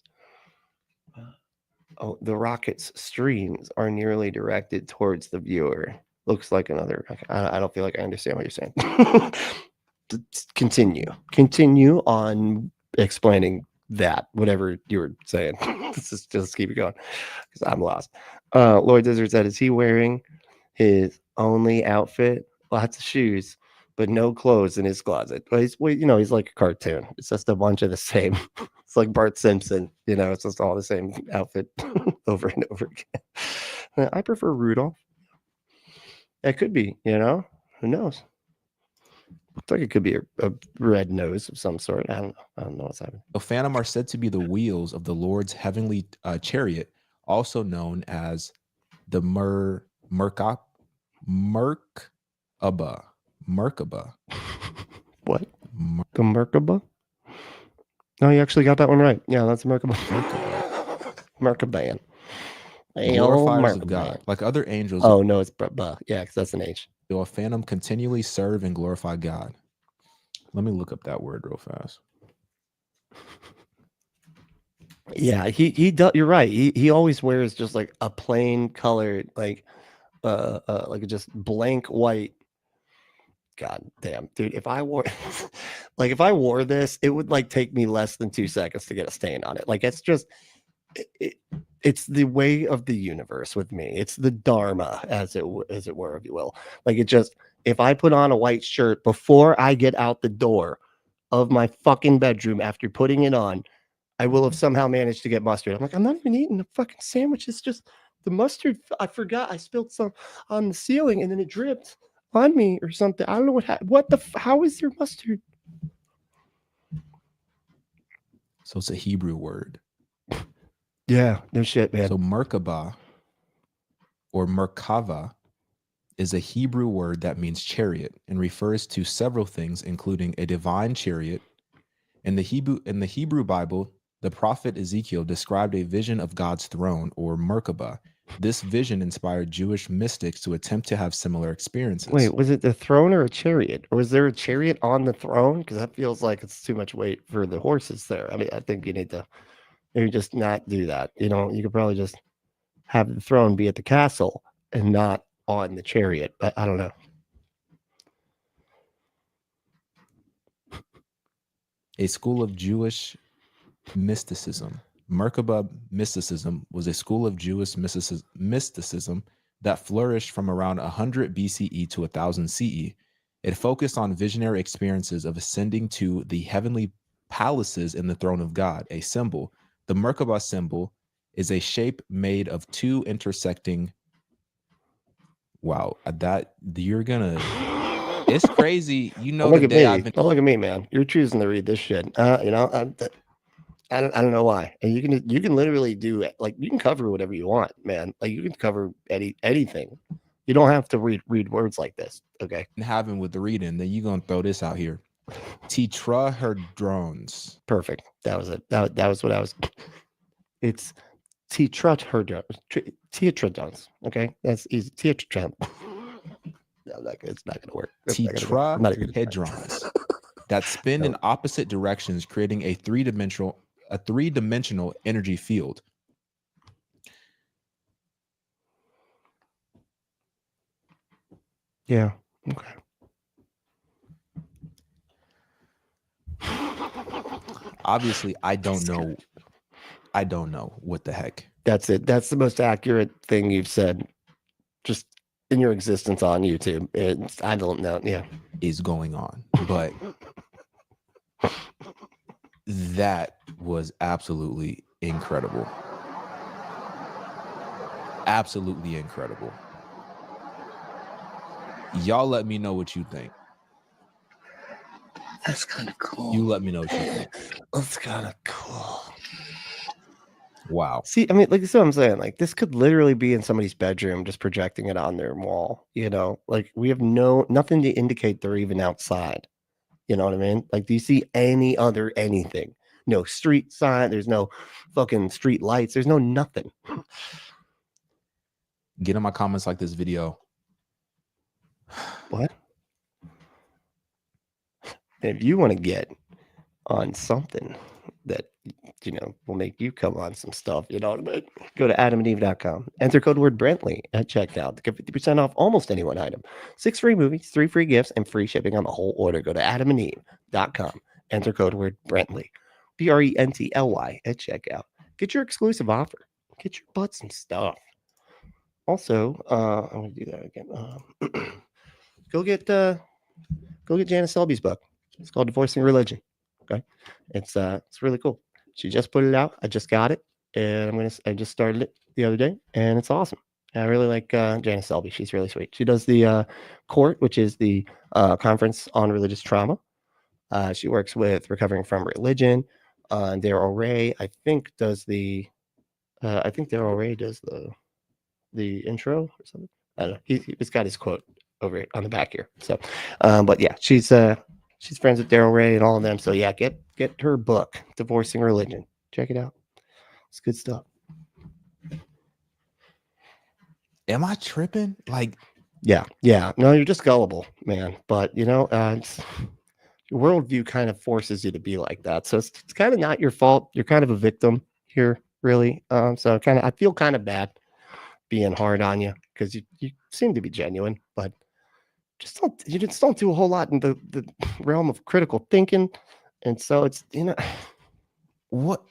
Oh, the rocket's streams are nearly directed towards the viewer. Looks like another. I don't feel like I understand what you're saying. Continue on explaining that, whatever you were saying. just keep it going because I'm lost. Lloyd Dizzard said, is he wearing his only outfit? Lots of shoes, but no clothes in his closet. But he's like a cartoon. It's just a bunch of the same. It's like Bart Simpson, it's just all the same outfit over and over again. I prefer Rudolph. It could be, who knows? Looks like it could be a red nose of some sort. I don't know what's happening.
The Ophanum are said to be the wheels of the Lord's heavenly chariot, also known as the Merkaba.
What? The Merkaba? No, you actually got that one right. Yeah, that's Merkaba. Merkaban.
Glorifiers of God, like other angels.
Oh no, it's yeah, because that's an H.
The Ophanum continually serve and glorify God. Let me look up that word real fast.
Yeah, he does. You're right. He always wears just like a plain colored, like just blank white. God damn, dude! If I wore, if I wore this, it would like take me less than 2 seconds to get a stain on it. Like it's just. It's the way of the universe with me. It's the Dharma, as it were, if you will. Like it just, if I put on a white shirt before I get out the door of my fucking bedroom after putting it on, I will have somehow managed to get mustard. I'm like, I'm not even eating a fucking sandwich. It's just the mustard. I forgot I spilled some on the ceiling and then it dripped on me or something. I don't know what happened. How is there mustard?
So it's a Hebrew word.
Yeah, no shit, man.
So Merkaba or Merkava is a Hebrew word that means chariot and refers to several things, including a divine chariot. In the Hebrew Bible, the prophet Ezekiel described a vision of God's throne, or Merkaba. This vision inspired Jewish mystics to attempt to have similar experiences.
Wait, was it the throne or a chariot? Or was there a chariot on the throne? Because that feels like it's too much weight for the horses there. I mean, I think you need to maybe just not do that. You could probably just have the throne be at the castle and not on the chariot. But I don't know.
A school of Jewish mysticism. Merkaba mysticism was a school of Jewish mysticism that flourished from around 100 BCE to 1000 CE. It focused on visionary experiences of ascending to the heavenly palaces in the throne of God, a symbol. The Merkaba symbol is a shape made of two intersecting. Wow, that you're gonna. It's crazy.
Don't look at me. Don't look at me, man. You're choosing to read this shit. I don't know why. And you can literally do it. Like you can cover whatever you want, man. Like you can cover anything. You don't have to read words like this. Okay.
And having with the reading, then you're gonna throw this out here. Tetrahedrons.
Perfect. That was it. That was what I was. It's tetrahedrons. Okay, that's easy. Tetrahedrons. No, it's not gonna work.
Tetrahedrons. that spin in opposite directions, creating a three-dimensional energy field.
Yeah. Okay.
Obviously, I don't know what the heck.
That's it. That's the most accurate thing you've said just in your existence on YouTube. I don't know. Yeah.
Is going on. But that was absolutely incredible. Absolutely incredible. Y'all let me know what you think.
That's kind of cool.
You let me know what you think.
That's kind of cool.
Wow.
See, I mean, like, that's what I'm saying. Like, this could literally be in somebody's bedroom, just projecting it on their wall. You know, like, we have nothing to indicate they're even outside. You know what I mean? Like, do you see any other anything? No street sign. There's no fucking street lights. There's no nothing.
Get in my comments like this video.
What? If you want to get on something that, you know, will make you come on some stuff, you know what I mean? Go to adamandeve.com. Enter code word Brentley at checkout to get 50% off almost any one item. 6 free movies, 3 free gifts, and free shipping on the whole order. Go to adamandeve.com. Enter code word Brentley. Brently at checkout. Get your exclusive offer. Get your butt some stuff. Also, I'm going to do that again. Go get Janice Selby's book. It's called Divorcing Religion. Okay, it's really cool. She just put it out. I just got it, and I just started it the other day, and it's awesome. I really like Janice Selby. She's really sweet. She does the COURT, which is the Conference on Religious Trauma. She works with Recovering from Religion. Daryl Ray, I think, does the. I think Daryl Ray does the intro or something. I don't know. He's got his quote over on the back here. So, but yeah, she's friends with Daryl Ray and all of them. So yeah, get her book, Divorcing Religion. Check it out. It's good stuff.
Am I tripping? Like,
yeah. No, you're just gullible, man. But you know, your worldview kind of forces you to be like that. So it's kind of not your fault. You're kind of a victim here, really. So I feel kind of bad being hard on you because you seem to be genuine, but you just don't do a whole lot in the realm of critical thinking. And so it's, you know,
what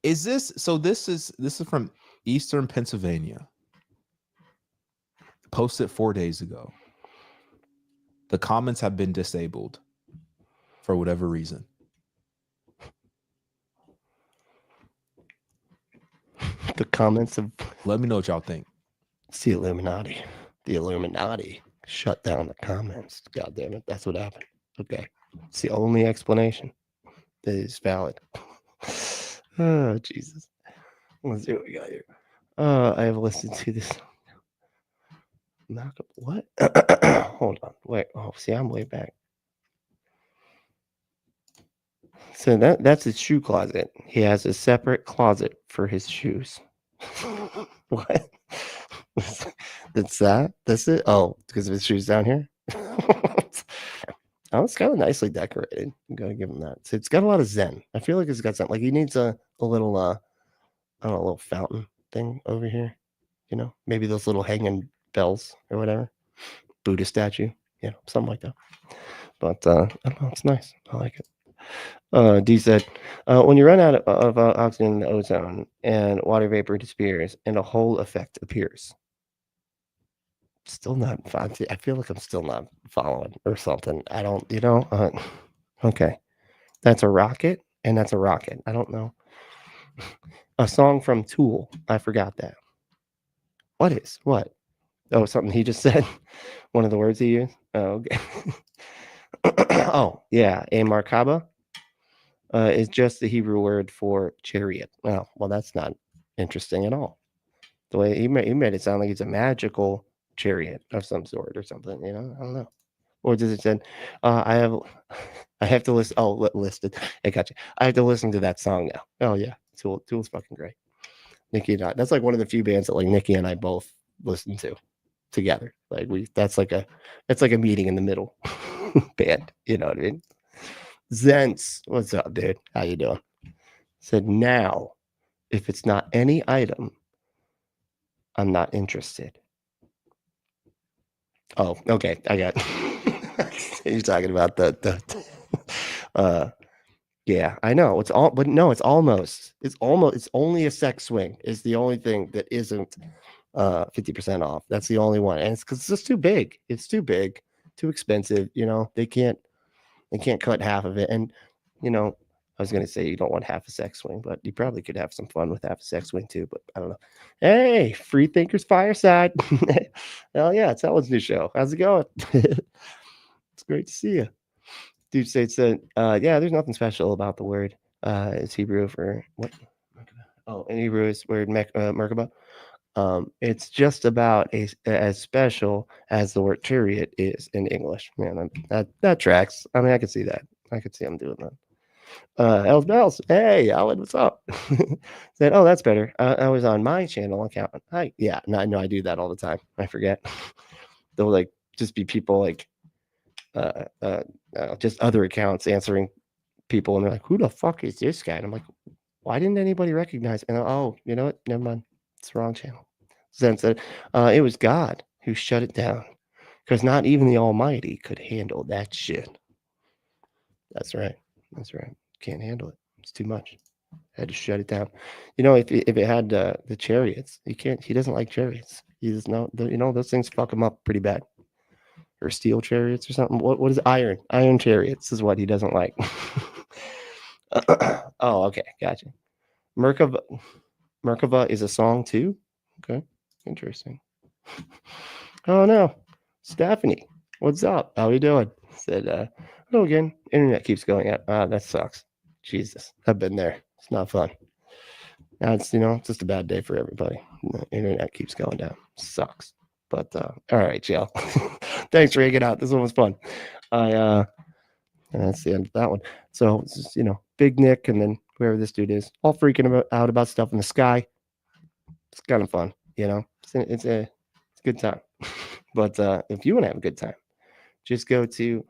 is this? So this is from Eastern Pennsylvania. Posted 4 days ago. The comments have been disabled for whatever reason.
The comments of.
Let me know what y'all think.
It's the Illuminati. The Illuminati shut down the comments. God damn it. That's what happened. Okay. It's the only explanation that is valid. Oh, Jesus. Let's see what we got here. I have listened to this. What? Hold on. Wait. Oh, see, I'm way back. So that's his shoe closet. He has a separate closet for his shoes. What? That's it? Oh, because of his shoes down here? Oh, it's kind of nicely decorated. I'm gonna give him that. So it's got a lot of zen. I feel like it's got something. Like he needs a little I don't know, a little fountain thing over here. You know, maybe those little hanging bells or whatever. Buddha statue. You know, something like that. But I don't know, it's nice. I like it. D said, when you run out of oxygen in the ozone and water vapor disappears and a whole effect appears. Still not. I feel like I'm still not following or something. I don't, you know. Okay. That's a rocket and that's a rocket. I don't know. A song from Tool. I forgot that. What? Oh, something he just said. One of the words he used. Oh, okay. Oh, yeah. A markaba is just the Hebrew word for chariot. Oh, well, that's not interesting at all. The way he made it sound like it's a magical chariot of some sort or something, you know. I don't know. Or does it say I have to listen? Oh, listed. I got you. I have to listen to that song now. Oh yeah, Tool's fucking great. Nikki and I. That's like one of the few bands that like Nikki and I both listen to together. Like it's like a meeting in the middle band. You know what I mean? Zents, what's up, dude? How you doing? Said now, if it's not any item, I'm not interested. Oh, okay. I got you're talking about the yeah, I know. It's all but no, it's only a sex swing is the only thing that isn't 50% off. That's the only one. And it's because it's just too big. It's too big, too expensive. You know, they can't cut half of it. And you know, I was gonna say you don't want half a sex swing, but you probably could have some fun with half a sex swing too. But I don't know. Hey, Free Thinkers Fireside. Hell yeah, it's Ellen's new show. How's it going? It's great to see you. Dude states that yeah, there's nothing special about the word. It's Hebrew for what? Oh, in Hebrew is word Merkaba. It's just about as special as the word chariot is in English. Man, that tracks. I mean, I can see that. I could see him doing that. Els Bells, hey Alan, what's up? Said, oh, that's better. I was on my channel account. Yeah, no, I do that all the time. I forget. There'll like just be people like just other accounts answering people, and they're like, who the fuck is this guy? And I'm like, why didn't anybody recognize? And oh, you know what? Never mind. It's the wrong channel. Zen said, it was God who shut it down because not even the Almighty could handle that shit. That's right. That's right. Can't handle it. It's too much. Had to shut it down. You know, if it had the chariots, he doesn't like chariots. He does not, you know, those things fuck him up pretty bad. Or steel chariots or something. What is iron? Iron chariots is what he doesn't like. Oh, okay. Gotcha. Merkava is a song too? Okay. Interesting. Oh no. Stephanie, what's up? How you doing? Said, hello again. Internet keeps going out. That sucks. Jesus. I've been there. It's not fun. Now it's, you know, just a bad day for everybody. The internet keeps going down. Sucks. But all right, Jill. Thanks for hanging out. This one was fun. And that's the end of that one. So it's just, you know, Big Nick and then whoever this dude is, all freaking out about stuff in the sky. It's kind of fun, you know. It's a good time. But if you want to have a good time, just go to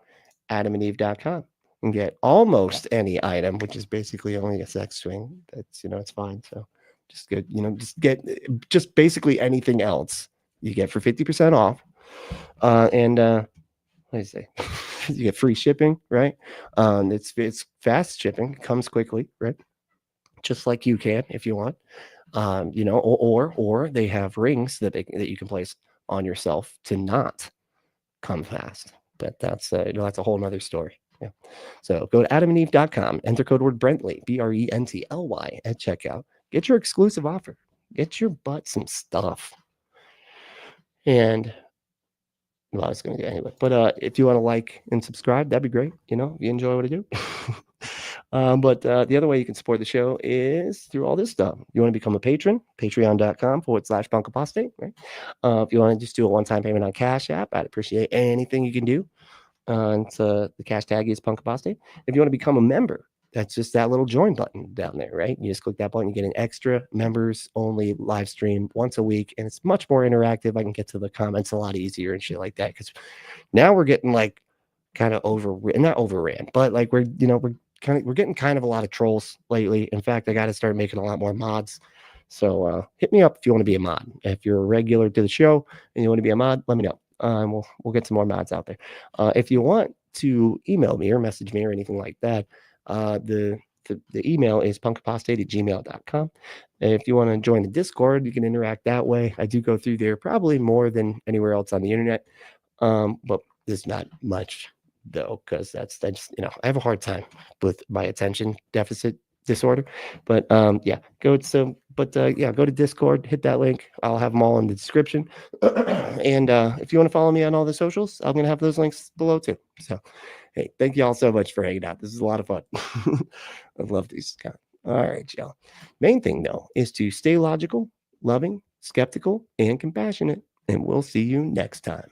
adamandeve.com and get almost any item, which is basically only a sex swing. That's, you know, it's fine. So just get, you know, just basically anything else you get for 50% off. And what do you say? You get free shipping, right? It's fast shipping, it comes quickly, right? Just like you can if you want. You know, or they have rings that you can place on yourself to not come fast. But that's you know, that's a whole nother story. Yeah. So go to adamandeve.com, enter code word Brently, BRENTLY at checkout. Get your exclusive offer. Get your butt some stuff. And well, I was going to get anyway. But if you want to like and subscribe, that'd be great. You know, if you enjoy what I do. But the other way you can support the show is through all this stuff. You want to become a patron, patreon.com/bunkapostate, right? If you want to just do a one-time payment on Cash App, I'd appreciate anything you can do. The cash tag is Punkapostate. If you want to become a member, that's just that little join button down there, right? You just click that button, you get an extra members only live stream once a week, and it's much more interactive. I can get to the comments a lot easier and shit like that, because now we're getting like kind of not overran, but like we're getting kind of a lot of trolls lately. In fact, I got to start making a lot more mods. So hit me up if you want to be a mod. If you're a regular to the show and you want to be a mod, let me know. We'll get some more mods out there. If you want to email me or message me or anything like that, the email is punkapostate@gmail.com. If you want to join the Discord, you can interact that way. I do go through there probably more than anywhere else on the internet. But there's not much though, because that's you know, I have a hard time with my attention deficit disorder. But yeah, go to Discord, hit that link. I'll have them all in the description. And if you want to follow me on all the socials, I'm gonna have those links below too. So hey, thank you all so much for hanging out. This is a lot of fun. I love these guys. All right, y'all. Main thing though is to stay logical, loving, skeptical, and compassionate. And we'll see you next time.